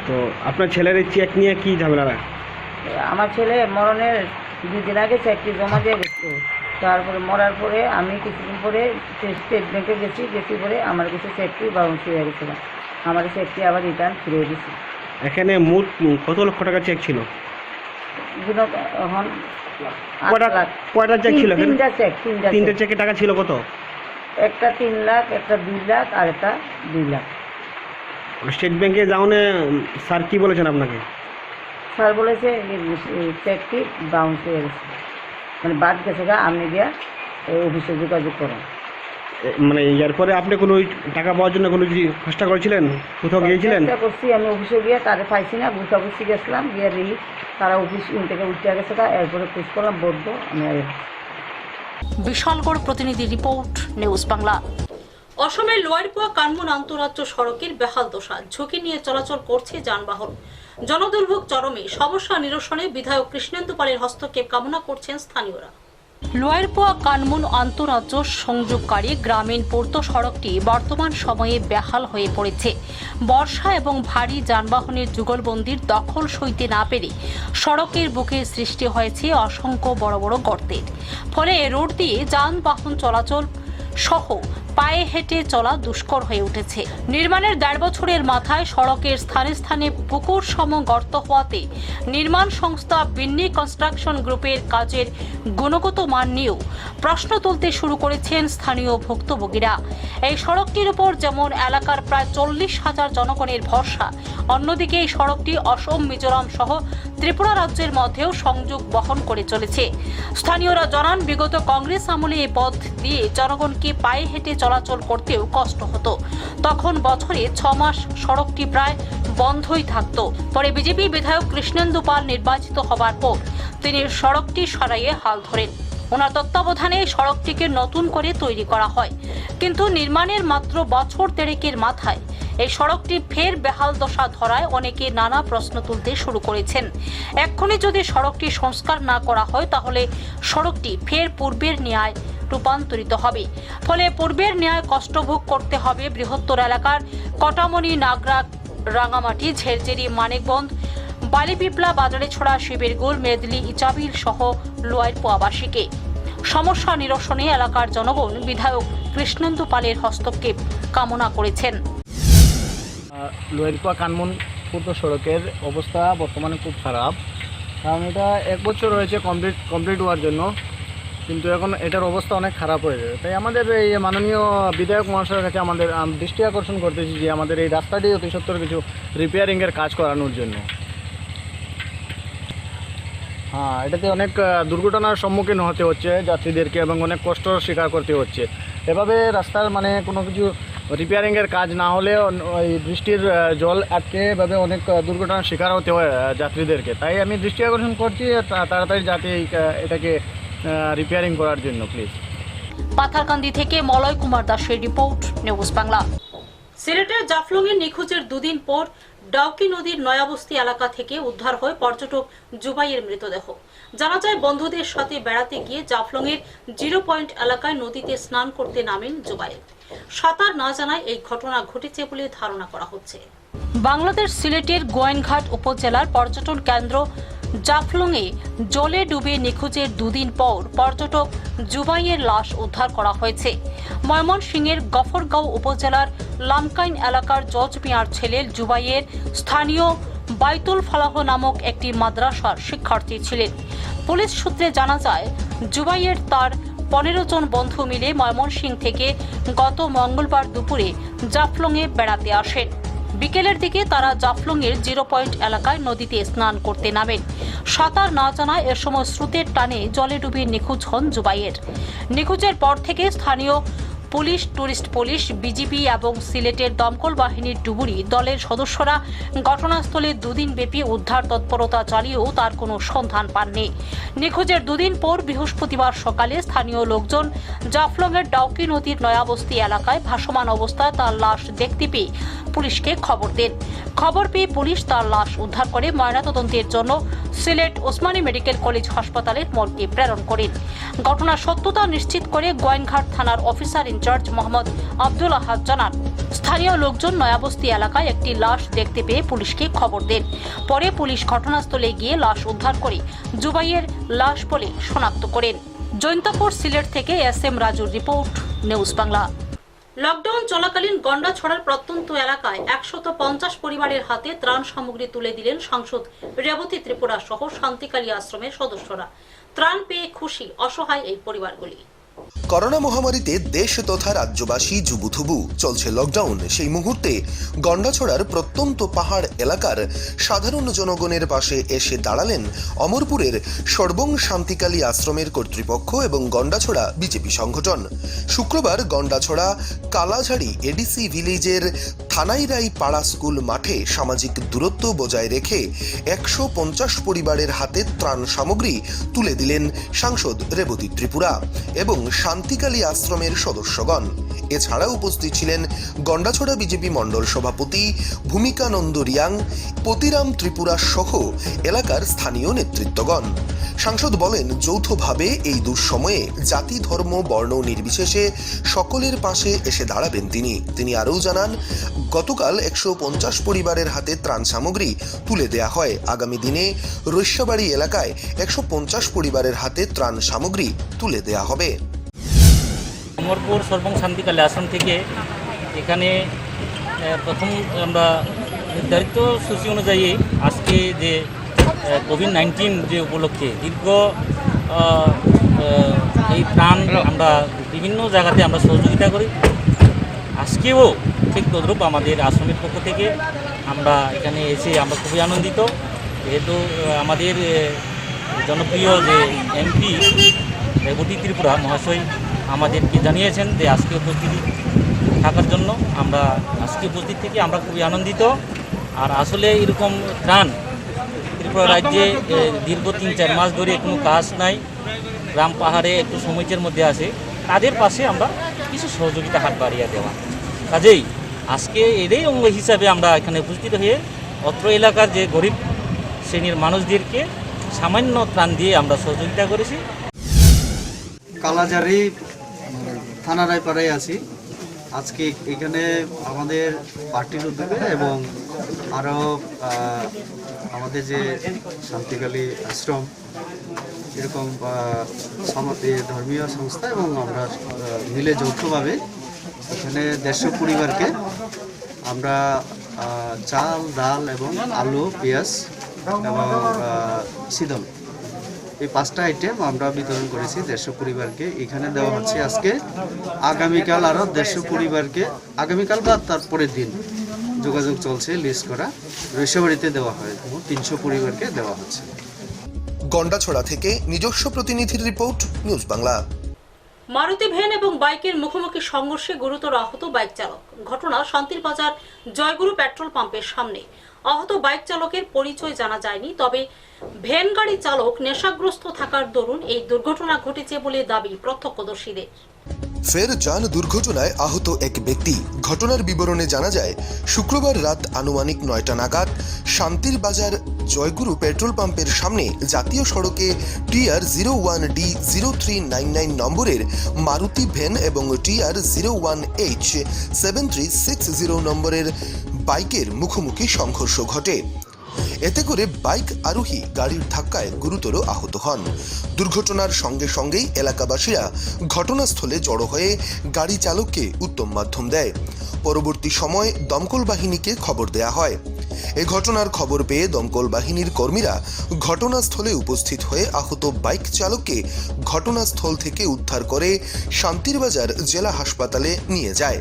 তো আপনার ছেলের এই চেক নিয়ে কি ঝামেলা? আমার ছেলে মরণের 2 দিন আগে চেকটি জমা দিয়ে গেছে। তারপরে মরার পরে আমি কিছুদিন পরে স্টেট ব্যাংকে গেছি পরে আমার কাছে চেকটি বাউন্স হয়ে গেছিল। আমার চেকটি আবার রিটার্ন ফিরে দিয়েছি। এখানে মোট কত লক্ষ টাকা চেক ছিল? এখন কয়টা চেক ছিল? 3টা চেক। 3টে চেকে টাকা ছিল কত? একটা 3 লাখ, একটা 2 লাখ আর একটা 2 লাখ। স্টেট ব্যাংকে যাওনে স্যার কি বলেছেন আপনাকে? স্যার বলেছে চেকটি বাউন্স হয়ে গেছে, মানে বাদ গেছে গা, আপনি গিয়া অফিসে যোগাযোগ করেন। মানে এরপরে আপনি কোনো টাকা পাওয়ার জন্য কোনো কিছু চেষ্টা করেছিলেন? কোথাও গিয়েছিলেন? চেষ্টা করছি, আমি অফিসে গিয়ে তারা পাইছি না, বুঝাবুঝি গেছিলাম, গিয়ে দেখি তারা অফিস থেকে উঠে গেছে গা। এরপরে খোঁজ করলাম বদ্ধ, আমি আর। বিশালগড় প্রতিনিধি রিপোর্ট, নিউজ বাংলা। অসমের লোয়ারপোয়া কানমুন আন্তঃরাজ্য সড়কের বেহাল দশা, ঝুঁকি নিয়ে চলাচল করছে যানবাহন। জনদুর্ভোগ চরমে, সমস্যা নিরসনে বিধায়ক কৃষ্ণেন্দু পালের হস্তক্ষেপ কামনা করছেন স্থানীয়রা। লোয়ারপোয়া কানমুন আন্তঃরাজ্য সংযোগকারী গ্রামীণ পূর্ত সড়কটি বর্তমান সময়ে বেহাল হয়ে পড়েছে। বর্ষা এবং ভারী যানবাহনের যুগলবন্দির দখল সইতে না পেরে সড়কের বুকে সৃষ্টি হয়েছে অসংখ্য বড় বড় গর্তের। ফলে রোড দিয়ে যানবাহন চলাচল সহ পায়ে হেঁটে চলা দুষ্কর হয়ে উঠেছে। নির্মাণের 1.5 বছরের মাথায় সড়কের স্থানে স্থানে পুকুর সম গর্ত হওয়াতে নির্মাণ সংস্থা বিন্নি কনস্ট্রাকশন গ্রুপের কাজের গুণগত মান নিয়েও প্রশ্ন তুলতে শুরু করেছেন স্থানীয় ভুক্তভোগীরা। এই সড়কটির উপর যেমন এলাকার প্রায় 40,000 জনগণের ভরসা, অন্যদিকে এই সড়কটি অসম, মিজোরাম সহ ত্রিপুরা রাজ্যের মধ্যেও সংযোগ বহন করে চলেছে। স্থানীয়রা জানান, বিগত কংগ্রেস আমলে এই পথ দিয়ে জনগণকে পায়ে হেঁটে চলাচল করতেও কষ্ট হতো। তখন বছরে 6 মাস সড়কটি প্রায় বন্ধই থাকত। পরে বিজেপি বিধায়ক কৃষ্ণেন্দু পাল নির্বাচিত হবার পর তিনি সড়কটি সরাইয়ে হাল ধরেন। ওনার তত্ত্বাবধানে সড়কটিকে নতুন করে তৈরি করা হয়, কিন্তু নির্মাণের মাত্র বছর 1.5 মাথায় এই সড়কটি ফের বেহাল দশা ধরায় অনেকে নানা প্রশ্ন তুলতে শুরু করেছেন। এক্ষুনি যদি সড়কটি সংস্কার না করা হয় তাহলে সড়কটি ফের পূর্বের ন্যায় রূপান্তরিত হবে। ফলে পূর্বের ন্যায় কষ্টভোগ করতে হবে বৃহত্তর এলাকার কটামনি, নাগরা, রাঙামাটি, ঝেরঝেরি, মানিকবন্ধ, বালিপিপলা, বাজারে ছড়া, শিবিরগুল, মেদলি, ইচাবিল সহ লোয়ার পোয়াবাসীকে। সমস্যা নিরসনে এলাকার জনগণ বিধায়ক কৃষ্ণেন্দু পালের হস্তক্ষেপ কামনা করেছেন। লোয়ারপা কানমন পূর্ত সড়কের অবস্থা বর্তমানে খুব খারাপ, কারণ এটা 1 বছর হয়েছে কমপ্লিট হওয়ার জন্য, কিন্তু এখন এটার অবস্থা অনেক খারাপ হয়ে যাবে। তাই আমাদের এই মাননীয় বিধায়ক মহাশয়ের কাছে আমাদের দৃষ্টি আকর্ষণ করতেছি যে আমাদের এই রাস্তাটি অতি সত্বর কিছু রিপেয়ারিংয়ের কাজ করানোর জন্য। হ্যাঁ, এটাতে অনেক দুর্ঘটনার সম্মুখীন হতে হচ্ছে যাত্রীদেরকে এবং অনেক কষ্ট স্বীকার করতে হচ্ছে। এভাবে রাস্তার মানে কোনো কিছু রিপেয়ারিংয়ের কাজ না হলে ওই বৃষ্টির জল আটকে এভাবে অনেক দুর্ঘটনার শিকার হতে হয় যাত্রীদেরকে। তাই আমি দৃষ্টি আকর্ষণ করছি তাড়াতাড়ি যাতে এটাকে রিপেয়ারিং করার জন্য প্লিজ। পাথারকান্দি থেকে মলয় কুমার দাসের রিপোর্ট, নিউজ বাংলা। সিলেটের জাফলংয়ে নিখোঁজের দুদিন পর ডাউকি নদীর নয়াবস্তি এলাকা থেকে উদ্ধার হয় পর্যটক জুবাইয়ের মৃতদেহ। জানা যায়, বন্ধুদের সাথে বেড়াতে গিয়ে জাফলংয়ের 0 পয়েন্ট এলাকায় নদীতে স্নান করতে নামেন জুবাইর। সাঁতার না জানায় এই ঘটনা ঘটেছে বলে ধারণা করা হচ্ছে। বাংলাদেশ সিলেটের গোয়াইনঘাট উপজেলার পর্যটন কেন্দ্র জাফলংয়ে জলে ডুবে নিখোঁজের দুদিন পর পর্যটক জুবাইয়ের লাশ উদ্ধার করা হয়েছে। ময়মনসিংহের গফরগাঁও উপজেলার লামকাইন এলাকার জজ মিয়ার ছেলে জুবাইয়ের স্থানীয় বাইতুল ফালাহ নামক একটি মাদ্রাসার শিক্ষার্থী ছিলেন। পুলিশ সূত্রে জানা যায়, জুবাইয়ের তার 15 জন বন্ধু মিলে ময়মনসিংহ থেকে গত মঙ্গলবার দুপুরে জাফলংয়ে বেড়াতে আসেন। বিকেলের দিকে তারা জাফলংয়ের 0 পয়েন্ট এলাকায় নদীতে স্নান করতে নামেন। সাঁতার না জানায় এ সময় স্রোতের টানে জলে ডুবে নিখোঁজ হন জুবাইয়ের। নিখোঁজের পর থেকে স্থানীয় পুলিশ, টুরিস্ট পুলিশ, বিজিবি এবং সিলেটের দমকল বাহিনীর ডুবুরি দলের সদস্যরা ঘটনাস্থলে 2 দিন ব্যাপী উদ্ধার তৎপরতা চালিয়েও তার কোনো সন্ধান পাননি। নিখোঁজের 2 দিন পর বৃহস্পতিবার সকালে স্থানীয় লোকজন জাফলংয়ের ডাউকি নদীর নয়াবস্তি এলাকায় ভাসমান অবস্থায় তার লাশ দেখতে পেয়ে পুলিশকে খবর দেন। খবর পেয়ে পুলিশ তার লাশ উদ্ধার করে ময়নাতদন্তের জন্য সিলেট ওসমানী মেডিকেল কলেজ হাসপাতালের মর্গে প্রেরণ করেন। ঘটনার সত্যতা নিশ্চিত করে গোয়াইনঘাট থানার অফিসার ইনচার্জ মোহাম্মদ আব্দুল আহাদ জানান, স্থানীয় লোকজন নয়াবস্তি এলাকায় একটি লাশ দেখতে পেয়ে পুলিশকে খবর দেন। পরে পুলিশ ঘটনাস্থলে গিয়ে লাশ উদ্ধার করে জুবাইয়ের লাশ বলে শনাক্ত করেন। জৈন্তাপুর, সিলেট থেকে SM রাজুর রিপোর্ট, নিউজ বাংলা। লকডাউন চলাকালীন গন্ডাছড়ার প্রত্যন্ত এলাকায় 150 পরিবারের হাতে ত্রাণ সামগ্রী তুলে দিলেন সাংসদ রেবতী ত্রিপুরা সহ শান্তিকালী আশ্রমের সদস্যরা। ত্রাণ পেয়ে খুশি অসহায় এই পরিবারগুলি। করোনা মহামারীতে দেশ তথা রাজ্যবাসী জুবুথুবু, চলছে লকডাউন। সেই মুহূর্তে গন্ডাছড়ার প্রত্যন্ত পাহাড় এলাকার সাধারণ জনগণের পাশে এসে দাঁড়ালেন অমরপুরের সর্বং শান্তিকালী আশ্রমের কর্তৃপক্ষ এবং গন্ডাছড়া বিজেপি সংগঠন। শুক্রবার গন্ডাছড়া কালাঝাড়ি এডিসি ভিলেজের থানাইরাই পাড়া স্কুল মাঠে সামাজিক দূরত্ব বজায় রেখে 150 পরিবারের হাতে ত্রাণ সামগ্রী তুলে দিলেন সাংসদ রেবতী ত্রিপুরা এবং শান্তিকালী আশ্রমের সদস্যগণ। এছাড়া উপস্থিত ছিলেন গন্ডাছড়া বিজেপি মণ্ডল সভাপতি ভূমিকানন্দ রিয়াং, পতিরাম ত্রিপুরা সহ এলাকার স্থানীয় নেতৃত্বগণ। সাংসদ বলেন, যৌথভাবে এই দুঃসময়ে জাতি, ধর্ম, বর্ণ নির্বিশেষে সকলের পাশে এসে দাঁড়াবেন তিনি আরও জানান, গতকাল 150 পরিবারের হাতে ত্রাণ সামগ্রী তুলে দেয়া হয়। আগামী দিনে রৈশ্যাবাড়ি এলাকায় 150 পরিবারের হাতে ত্রাণ সামগ্রী তুলে দেয়া হবে। অমরপুর সর্বং শান্তিকালী আশ্রম থেকে এখানে প্রথম আমরা নির্ধারিত সূচি অনুযায়ী আজকে যে কোভিড-19 যে উপলক্ষে দীর্ঘ এই ত্রাণ আমরা বিভিন্ন জায়গাতে আমরা সহযোগিতা করি। আজকেও ঠিক তদ্রূপ আমাদের আশ্রমের পক্ষ থেকে আমরা এখানে এসে আমরা খুবই আনন্দিত, যেহেতু আমাদের জনপ্রিয় যে MP রেবতী ত্রিপুরা মহাশয় আমাদেরকে জানিয়েছেন যে আজকে উপস্থিতি থাকার জন্য। আমরা আজকে উপস্থিত থেকে আমরা খুবই আনন্দিত। আর আসলে এরকম ত্রাণ ত্রিপুরা রাজ্যে দীর্ঘ 3-4 মাস ধরে কোনো কাজ নাই, গ্রাম পাহাড়ে একটু সময়ের মধ্যে আছে, তাদের পাশে আমরা কিছু সহযোগিতা হাত বাড়িয়ে দেওয়া। কাজেই আজকে এরই অঙ্গ হিসাবে আমরা এখানে উপস্থিত হয়ে অত্র এলাকার যে গরিব শ্রেণীর মানুষদেরকে সামান্য ত্রাণ দিয়ে আমরা সহযোগিতা করেছি। কালাজারি থানা রায়পাড়ায় আছি। আজকে এখানে আমাদের পার্টির উদ্যোগে এবং আরও আমাদের যে শান্তিকালী আশ্রম এরকম ধর্মীয় সংস্থা এবং আমরা মিলে যৌথভাবে এখানে 150 পরিবারকে আমরা চাল, ডাল এবং আলু, পেঁয়াজ এবং সিদম এই 5টা আইটেম আমরা বিতরণ করেছি 150 পরিবারকে। এখানে দেওয়া হচ্ছে আজকে। আগামীকাল আরও 150 পরিবারকে, আগামীকাল বা তার পরের দিন যোগাযোগ চলছে, লিস্ট করা রৈশবাড়িতে দেওয়া হয়। 300 পরিবারকে দেওয়া হচ্ছে। গন্ডাছড়া থেকে নিজস্ব প্রতিনিধির report, news Bangla. Maruti van এবং বাইকের মুখোমুখি সংঘর্ষে গুরুতর আহত বাইক চালক। ঘটনা শান্তির বাজার জয়গুরু পেট্রোল পাম্পের সামনে। আহত বাইক চালকের পরিচয় জানা যায়নি, তবে ভ্যান গাড়ি চালক নেশাগ্রস্ত থাকার দরুন এই দুর্ঘটনা ঘটেছে বলে দাবি প্রত্যক্ষদর্শীদের। ফের যান দুর্ঘটনায় আহত এক ব্যক্তি। ঘটনার বিবরণে জানা যায়, শুক্রবার রাত আনুমানিক 9টা নাগাদ শান্তির বাজার জয়গুরু পেট্রোল পাম্পের সামনে জাতীয় সড়কে TR 01D0399 নম্বরের মারুতি ভ্যান এবং TR 01H7360 নম্বরের বাইকের মুখোমুখি সংঘর্ষ ঘটে। এতে করে বাইক আরোহী গাড়ির ধাক্কায় গুরুতর আহত হন। দুর্ঘটনার সঙ্গে সঙ্গেই এলাকাবাসীরা ঘটনাস্থলে জড়ো হয়ে গাড়ি চালককে উত্তম মাধ্যম দেয়। পরবর্তী সময় দমকল বাহিনীকে খবর দেয়া হয়। এ ঘটনার খবর পেয়ে দমকল বাহিনীর কর্মীরা ঘটনাস্থলে উপস্থিত হয়ে আহত বাইক চালককে ঘটনাস্থল থেকে উদ্ধার করে শান্তিরবাজার জেলা হাসপাতালে নিয়ে যায়।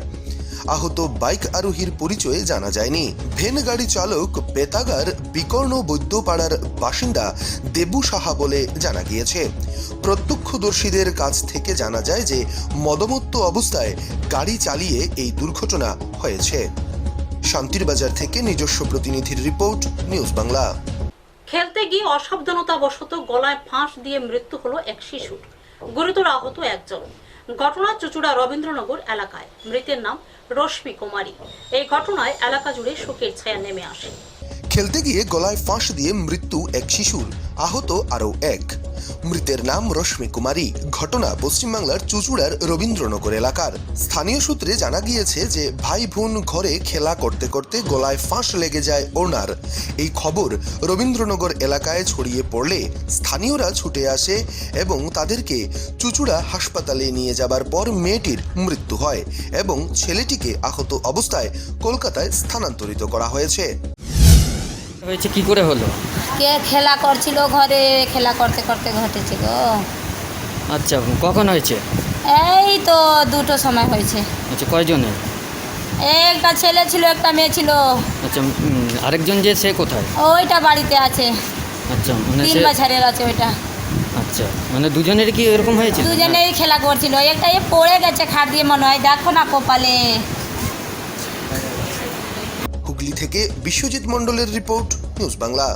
আহত বাইক আরোহীর পরিচয়ে জানা যায়নি। ভ্যান গাড়ি চালক বেতাগার বিকর্ণ বৈদ্যপাড়ার বাসিন্দা দেবু সাহা বলে জানা গিয়েছে। প্রত্যক্ষদর্শীদের কাছ থেকে জানা যায় যে মদমত্ত অবস্থায় গাড়ি চালিয়ে এই দুর্ঘটনা হয়েছে। শান্তির বাজার থেকে নিজস্ব প্রতিনিধির রিপোর্ট, নিউজ বাংলা। খেলতে গিয়ে অসাবধানতাবশত গলায় ফাঁস দিয়ে মৃত্যু হলো এক শিশুর। গুরুতর আহত একজন। ঘটনা চুচুড়া রবীন্দ্রনগর এলাকায়। মৃতের নাম রশ্মি কুমারী। এই ঘটনায় এলাকা জুড়ে শোকের ছায়া নেমে আসে। খেলতে গিয়ে গলায় ফাঁস দিয়ে মৃত্যু এক শিশুর, আহত আরও এক। মৃতের নাম রশ্মি কুমারী। ঘটনা পশ্চিমবাংলার চুচুড়ার রবীন্দ্রনগর এলাকার। স্থানীয় সূত্রে জানা গিয়েছে যে ভাই বোন ঘরে খেলা করতে করতে গলায় ফাঁস লেগে যায় ওনার। এই খবর রবীন্দ্রনগর এলাকায় ছড়িয়ে পড়লে স্থানীয়রা ছুটে আসে এবং তাদেরকে চুচুড়া হাসপাতালে নিয়ে যাবার পর মেয়েটির মৃত্যু হয় এবং ছেলেটিকে আহত অবস্থায় কলকাতায় স্থানান্তরিত করা হয়েছে। হয়েছে কি করে হলো? কে খেলা করছিল ঘরে, খেলা করতে করতে ঘটেছিল। আচ্ছা, কখন হয়েছে? এই তো 2টোর সময় হয়েছে। আচ্ছা, কয়জনের? একটা ছেলে ছিল, একটা মেয়ে ছিল। আচ্ছা, আরেকজন যে সে কোথায়? ওইটা বাড়িতে আছে। আচ্ছা, মানে 3 বছরের আছে ওইটা। আচ্ছা, মানে দুজনের কি এরকম হয়েছে? দুজনেই খেলা করছিল। একটা এ পড়ে গেছে খাট দিয়ে মনে হয়, দেখো না কপালে। হুগলি থেকে বিশ্বজিৎ মণ্ডলের রিপোর্ট, নিউজ বাংলা।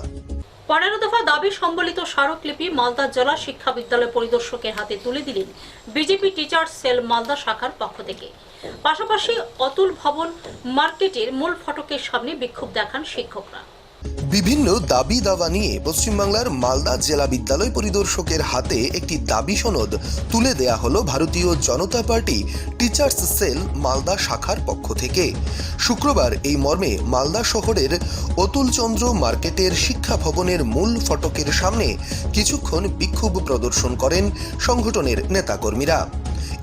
15 দফা দাবি সম্বলিত স্মারকলিপি মালদা জেলা শিক্ষা বিদ্যালয় পরিদর্শকের হাতে তুলে দিলেন বিজেপি টিচার্স সেল মালদা শাখার পক্ষ থেকে। পাশাপাশি অতুল ভবন মার্কেটের মূল ফটকের সামনে বিক্ষোভ দেখান শিক্ষকরা। বিভিন্ন দাবি দাওয়া নিয়ে পশ্চিমবাংলার মালদা জেলা বিদ্যালয় পরিদর্শকের হাতে একটি দাবি সনদ তুলে দেয়া হলো ভারতীয় জনতা পার্টি টিচার্স সেল মালদা শাখার পক্ষ থেকে। শুক্রবার এই মর্মে মালদা শহরের অতুলচন্দ্র মার্কেটের শিক্ষা ভবনের মূল ফটকের সামনে কিছুক্ষণ বিক্ষোভ প্রদর্শন করেন সংগঠনের নেতাকর্মীরা।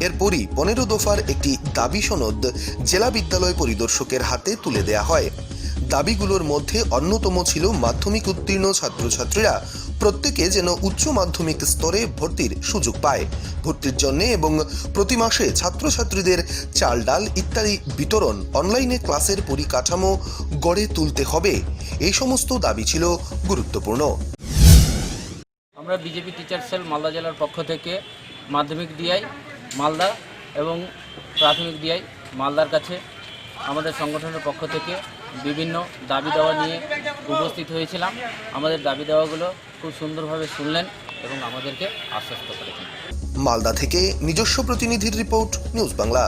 এরপরই 15 দফার একটি দাবি সনদ জেলা বিদ্যালয় পরিদর্শকের হাতে তুলে দেয়া হয়। দাবিগুলোর মধ্যে অন্যতম ছিল মাধ্যমিক উত্তীর্ণ ছাত্রছাত্রীরা প্রত্যেকে যেন উচ্চ মাধ্যমিক স্তরে ভর্তির সুযোগ পায়, ভর্তির জন্য এবং প্রতি মাসে ছাত্রছাত্রীদের চাল ডাল ইত্যাদি বিতরণ, অনলাইনে ক্লাসের পরিকাঠামো গড়ে তুলতে হবে। এই সমস্ত দাবি ছিল গুরুত্বপূর্ণ। আমরা বিজেপি টিচার সেল মালদা জেলার পক্ষ থেকে মাধ্যমিক ডিআই মালদা এবং প্রাথমিক ডিআই মালদার কাছে আমাদের সংগঠনের পক্ষ থেকে বিভিন্ন দাবি দেওয়া নিয়ে উপস্থিত হয়েছিলাম। আমাদের দাবি দেওয়াগুলো খুব সুন্দরভাবে শুনলেন এবং আমাদেরকে আশ্বস্ত করেছেন। মালদা থেকে নিজস্ব প্রতিনিধির রিপোর্ট, নিউজ বাংলা।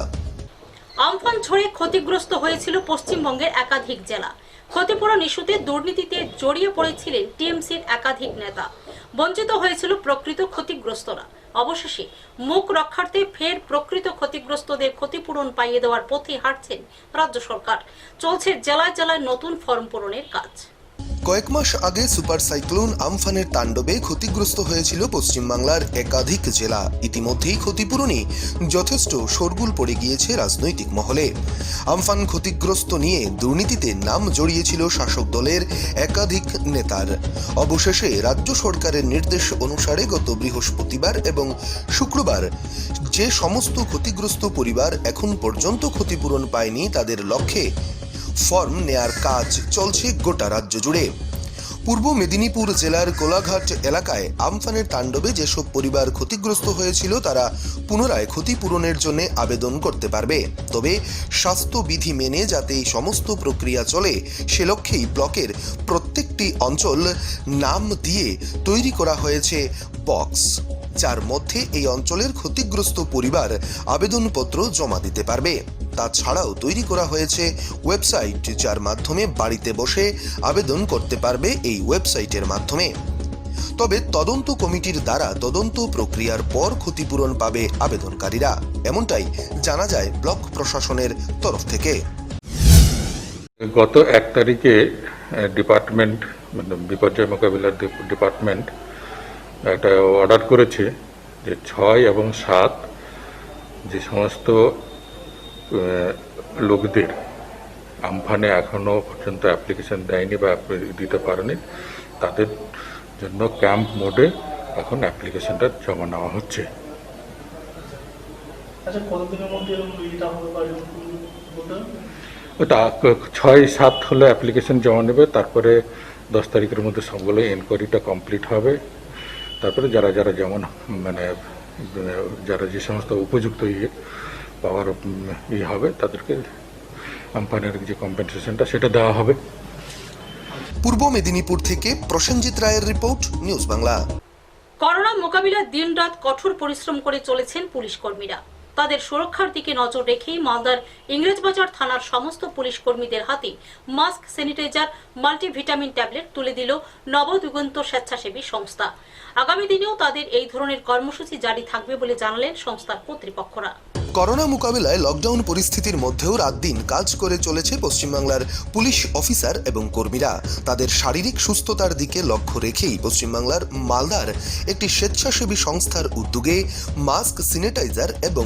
আমফান ঝড়ে ক্ষতিগ্রস্ত হয়েছিল পশ্চিমবঙ্গের একাধিক জেলা। ক্ষতিপূরণ ইস্যুতে দুর্নীতিতে জড়িয়ে পড়েছিলেন টিএমসির একাধিক নেতা। বঞ্চিত হয়েছিল প্রকৃত ক্ষতিগ্রস্তরা। অবশেষে মুখ রক্ষার্থে ফের প্রকৃত ক্ষতিগ্রস্তদের ক্ষতিপূরণ পাইয়ে দেওয়ার পথে হাঁটছেন রাজ্য সরকার। চলছে জেলায় জেলায় নতুন ফর্ম পূরণের কাজ। কয়েক মাস আগে সুপার সাইক্লোন আমফানের তাণ্ডবে ক্ষতিগ্রস্ত হয়েছিল পশ্চিমবাংলার একাধিক জেলা। ইতিমধ্যেই ক্ষতিপূরণে যথেষ্ট শোরগোল পড়ে গিয়েছে রাজনৈতিক মহলে। আমফান ক্ষতিগ্রস্ত নিয়ে দুর্নীতিতে নাম জড়িয়েছিল শাসক দলের একাধিক নেতার। অবশেষে রাজ্য সরকারের নির্দেশ অনুসারে গত বৃহস্পতিবার এবং শুক্রবার যে সমস্ত ক্ষতিগ্রস্ত পরিবার এখন পর্যন্ত ক্ষতিপূরণ পায়নি তাদের লক্ষ্যে ফর্ম নেয়ার কাজ চলছে গোটা রাজ্য জুড়ে। পূর্ব মেদিনীপুর জেলার কোলাঘাট এলাকায় আমফানের তাণ্ডবে যেসব পরিবার ক্ষতিগ্রস্ত হয়েছিল তারা পুনরায় ক্ষতিপূরণের জন্য আবেদন করতে পারবে। তবে স্বাস্থ্যবিধি মেনে যাতে এই সমস্ত প্রক্রিয়া চলে সে লক্ষ্যেই ব্লকের প্রত্যেকটি অঞ্চল নাম দিয়ে তৈরি করা হয়েছে বক্স, যার মধ্যে এই অঞ্চলের ক্ষতিগ্রস্ত পরিবার আবেদনপত্র জমা দিতে পারবে। তাছাড়াও তৈরি করা হয়েছে ওয়েবসাইট, যার মাধ্যমে বাড়িতে বসে আবেদন করতে পারবে এই ওয়েবসাইটের মাধ্যমে। তবে তদন্ত কমিটির দ্বারা তদন্ত প্রক্রিয়ার পর ক্ষতিপূরণ পাবে আবেদনকারীরা, এমনটাই জানা যায় ব্লক প্রশাসনের তরফ থেকে। গত 1 তারিখে ডিপার্টমেন্ট বিপর্যয় মোকাবিলার ডিপার্টমেন্ট একটা অর্ডার করেছে যে 6 এবং 7 যে সমস্ত লোকদের আমফানে এখনো পর্যন্ত অ্যাপ্লিকেশন দেয়নি বা দিতে পারেনি তাদের জন্য ক্যাম্প মোডে এখন অ্যাপ্লিকেশনটা জমা নেওয়া হচ্ছে। ওটা 6-7 হলে অ্যাপ্লিকেশন জমা নেবে, তারপরে 10 তারিখের মধ্যে সবগুলো এনকোয়ারিটা কমপ্লিট হবে। তারপরে যারা যারা যেমন মানে যারা যে সমস্ত উপযুক্ত পাওয়ার হবে তাদেরকে আমফানের যে কম্পেনসেশনটা সেটা দেওয়া হবে। পূর্ব মেদিনীপুর থেকে প্রসেনজিৎ রায়ের রিপোর্ট, নিউজ বাংলা। করোনা মোকাবিলায় দিনরাত কঠোর পরিশ্রম করে চলেছেন পুলিশ কর্মীরা। তাদের সুরক্ষার দিকে নজর রেখেই মালদার ইংরেজবাজার থানার সমস্ত পুলিশ কর্মীদের হাতে মাস্ক, স্যানিটাইজার, মাল্টিভিটামিন ট্যাবলেট তুলে দিল নবদিগন্ত স্বেচ্ছাসেবী সংস্থা। আগামী দিনেও তাদের এই ধরনের কর্মসূচি জারি থাকবে বলে জানালেন সংস্থার কর্তৃপক্ষরা। করোনা মোকাবিলায় লকডাউন পরিস্থিতির মধ্যেও রাত দিন কাজ করে চলেছে পশ্চিমবাংলার পুলিশ অফিসার এবং কর্মীরা। তাদের শারীরিক সুস্থতার দিকে লক্ষ্য রেখেই পশ্চিমবাংলার মালদার একটি স্বেচ্ছাসেবী সংস্থার উদ্যোগে মাস্ক, স্যানিটাইজার এবং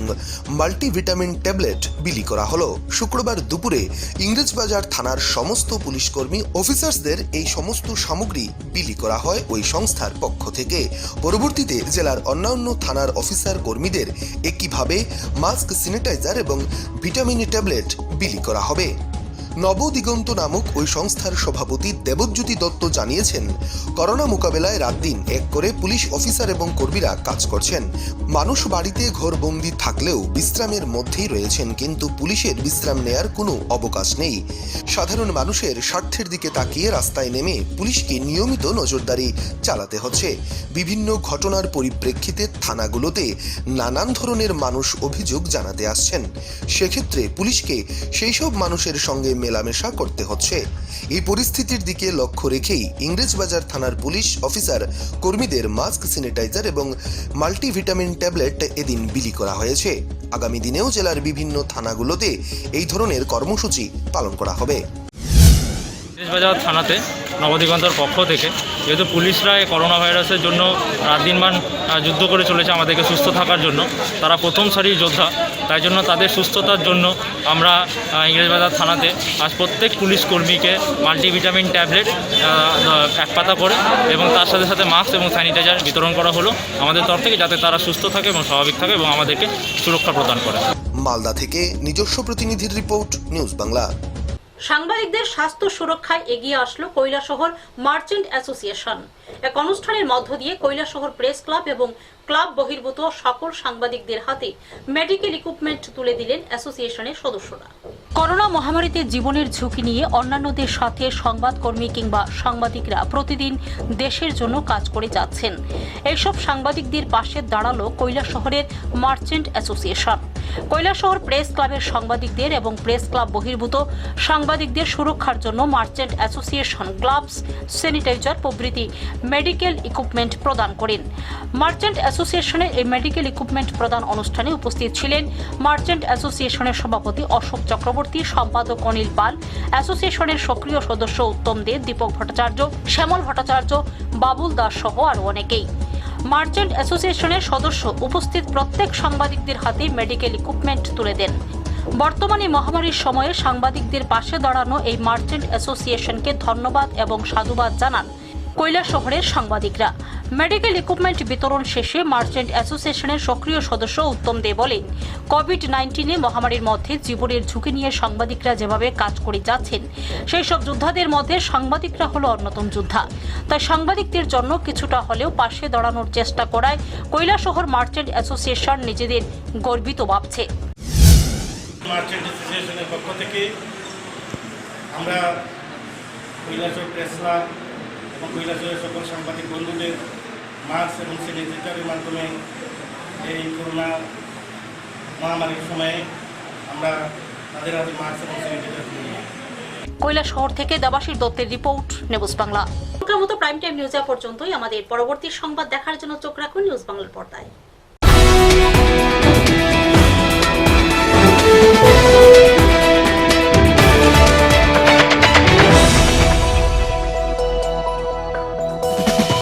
মাল্টিভিটামিন ট্যাবলেট বিলি করা হলো। শুক্রবার দুপুরে ইংরেজবাজার থানার সমস্ত পুলিশ কর্মী অফিসার্সদের এই সমস্ত সামগ্রী বিলি করা হয় ওই সংস্থার পক্ষ থেকে। পরবর্তীতে জেলার অন্যান্য থানার অফিসার কর্মীদের একইভাবে মাস্ক, স্যানিটাইজার এবং ভিটামিন ট্যাবলেট বিলি করা হবে। নবদিগন্ত নামক ওই সংস্থার সভাপতি দেবজ্যোতি দত্ত জানিয়েছেন, করোনা মোকাবেলায় রাত দিন এক করে পুলিশ অফিসার এবং কর্মীরা কাজ করছেন। মানুষ বাড়িতে ঘরবন্দি থাকলেও বিশ্রামের মধ্যেই রয়েছেন, কিন্তু পুলিশের বিশ্রাম নেয়ার কোনো অবকাশ নেই। সাধারণ মানুষের স্বার্থের দিকে তাকিয়ে রাস্তায় নেমে পুলিশকে নিয়মিত নজরদারি চালাতে হচ্ছে। বিভিন্ন ঘটনার পরিপ্রেক্ষিতে থানাগুলোতে নানান ধরনের মানুষ অভিযোগ জানাতে আসছেন। সেক্ষেত্রে পুলিশকে সেই সব মানুষের সঙ্গে মেলামেশা করতে হচ্ছে। এই পরিস্থিতির দিকে লক্ষ্য রেখেই ইংরেজবাজার থানার পুলিশ অফিসার কর্মীদের মাস্ক, স্যানিটাইজার এবং মাল্টিভিটামিন ট্যাবলেট এদিন বিলি করা হয়েছে। আগামী দিনেও জেলার বিভিন্ন থানাগুলোতে এই ধরনের কর্মসূচি পালন করা হবে। ইংরেজবাজার থানাতে নবদিগন্তর পক্ষ থেকে যেহেতু পুলিশরা এই করোনা ভাইরাসের জন্য রাত দিনমান যুদ্ধ করে চলেছে আমাদেরকে সুস্থ থাকার জন্য, তারা প্রথম সারির যোদ্ধা, তাই জন্য তাদের সুস্থতার জন্য আমরা ইংরেজবাজার থানাতে আজ প্রত্যেক পুলিশ কর্মীকে মাল্টিভিটামিন ট্যাবলেট 1 পাতা করে এবং তার সাথে সাথে মাস্ক এবং স্যানিটাইজার বিতরণ করা হলো আমাদের তরফ থেকে, যাতে তারা সুস্থ থাকে এবং স্বাভাবিক থাকে এবং আমাদেরকে সুরক্ষা প্রদান করে। মালদা থেকে নিজস্ব প্রতিনিধির রিপোর্ট, নিউজ বাংলা। সাংবাদিকদের স্বাস্থ্য সুরক্ষায় এগিয়ে আসলো কৈলাসহর মার্চেন্ট অ্যাসোসিয়েশন। এক অনুষ্ঠানের মধ্য দিয়ে কৈলাসহর প্রেস ক্লাব এবং ক্লাব বহির্ভূত সকল সাংবাদিকদের হাতে মেডিকেল ইকুইপমেন্ট তুলে দিলেন অ্যাসোসিয়েশনের সদস্যরা। করোনা মহামারীতে জীবনের ঝুঁকি নিয়ে অন্যান্যদের সাথে সংবাদকর্মী কিংবা সাংবাদিকরা প্রতিদিন দেশের জন্য কাজ করে যাচ্ছেন। এইসব সাংবাদিকদের পাশে দাঁড়ালো কৈলাসহরের মার্চেন্ট অ্যাসোসিয়েশন। কৈলাসহর প্রেস ক্লাবের সাংবাদিকদের এবং প্রেস ক্লাব বহির্ভূত সাংবাদিকদের সুরক্ষার জন্য মার্চেন্ট অ্যাসোসিয়েশন গ্লাভস, স্যানিটাইজার প্রভৃতি মেডিকেল ইকুইপমেন্ট প্রদান করেন। মার্চেন্ট অ্যাসোসিয়েশনের এই মেডিকেল ইকুইপমেন্ট প্রদান অনুষ্ঠানে উপস্থিত ছিলেন মার্চেন্ট অ্যাসোসিয়েশনের সভাপতি অশোক চক্রবর্তী, সম্পাদক অনিল পাল, অ্যাসোসিয়েশনের সক্রিয় সদস্য উত্তম দে, দীপক ভট্টাচার্য, শ্যামল ভট্টাচার্য, বাবুল দাস সহ আরও অনেকেই। মার্চেন্ট অ্যাসোসিয়েশনের সদস্য উপস্থিত প্রত্যেক সাংবাদিকদের হাতে মেডিকেল ইকুইপমেন্ট তুলে দেন। বর্তমানে মহামারীর সময়ে সাংবাদিকদের পাশে দাঁড়ানো এই মার্চেন্ট অ্যাসোসিয়েশনকে ধন্যবাদ এবং সাধুবাদ জানান কৈলাসহরের সাংবাদিকরা। মেডিকেল ইকুইপমেন্ট বিতরণ শেষে মার্চেন্ট অ্যাসোসিয়েশনের সক্রিয় সদস্য উত্তম দে বলেন, কোভিড-19 মহামারীর মধ্যে জীবনের ঝুঁকি নিয়ে সাংবাদিকরা যেভাবে কাজ করে যাচ্ছেন, সেই সব যোদ্ধাদের মধ্যে সাংবাদিকরা হলো অন্যতম যোদ্ধা। তাই সাংবাদিকদের জন্য কিছুটা হলেও পাশে দাঁড়ানোর চেষ্টা করায় কৈলাসহর মার্চেন্ট অ্যাসোসিয়েশন নিজেদের গর্বিত ভাবছে। মার্চেন্ট অ্যাসোসিয়েশনের পক্ষ থেকে আমরা কৈলাসহর প্রেস ক্লাব এবং কৈলাসহরের সকল সাংবাদিক বন্ধুদের মাস্ক এবং স্যানিটাইজারের মাধ্যমে এই করোনা মহামারীর সময়ে আমরা তাদের হাতে মাস্ক এবং স্যানিটাইজার তুলে দিই। কৈলাসহর থেকে দেবাশীষ দত্তের রিপোর্ট, নিউজ বাংলা। মতো প্রাইম টাইম নিউজ পর্যন্তই। আমাদের পরবর্তী সংবাদ দেখার জন্য চোখ রাখুন নিউজ বাংলার পর্দায়।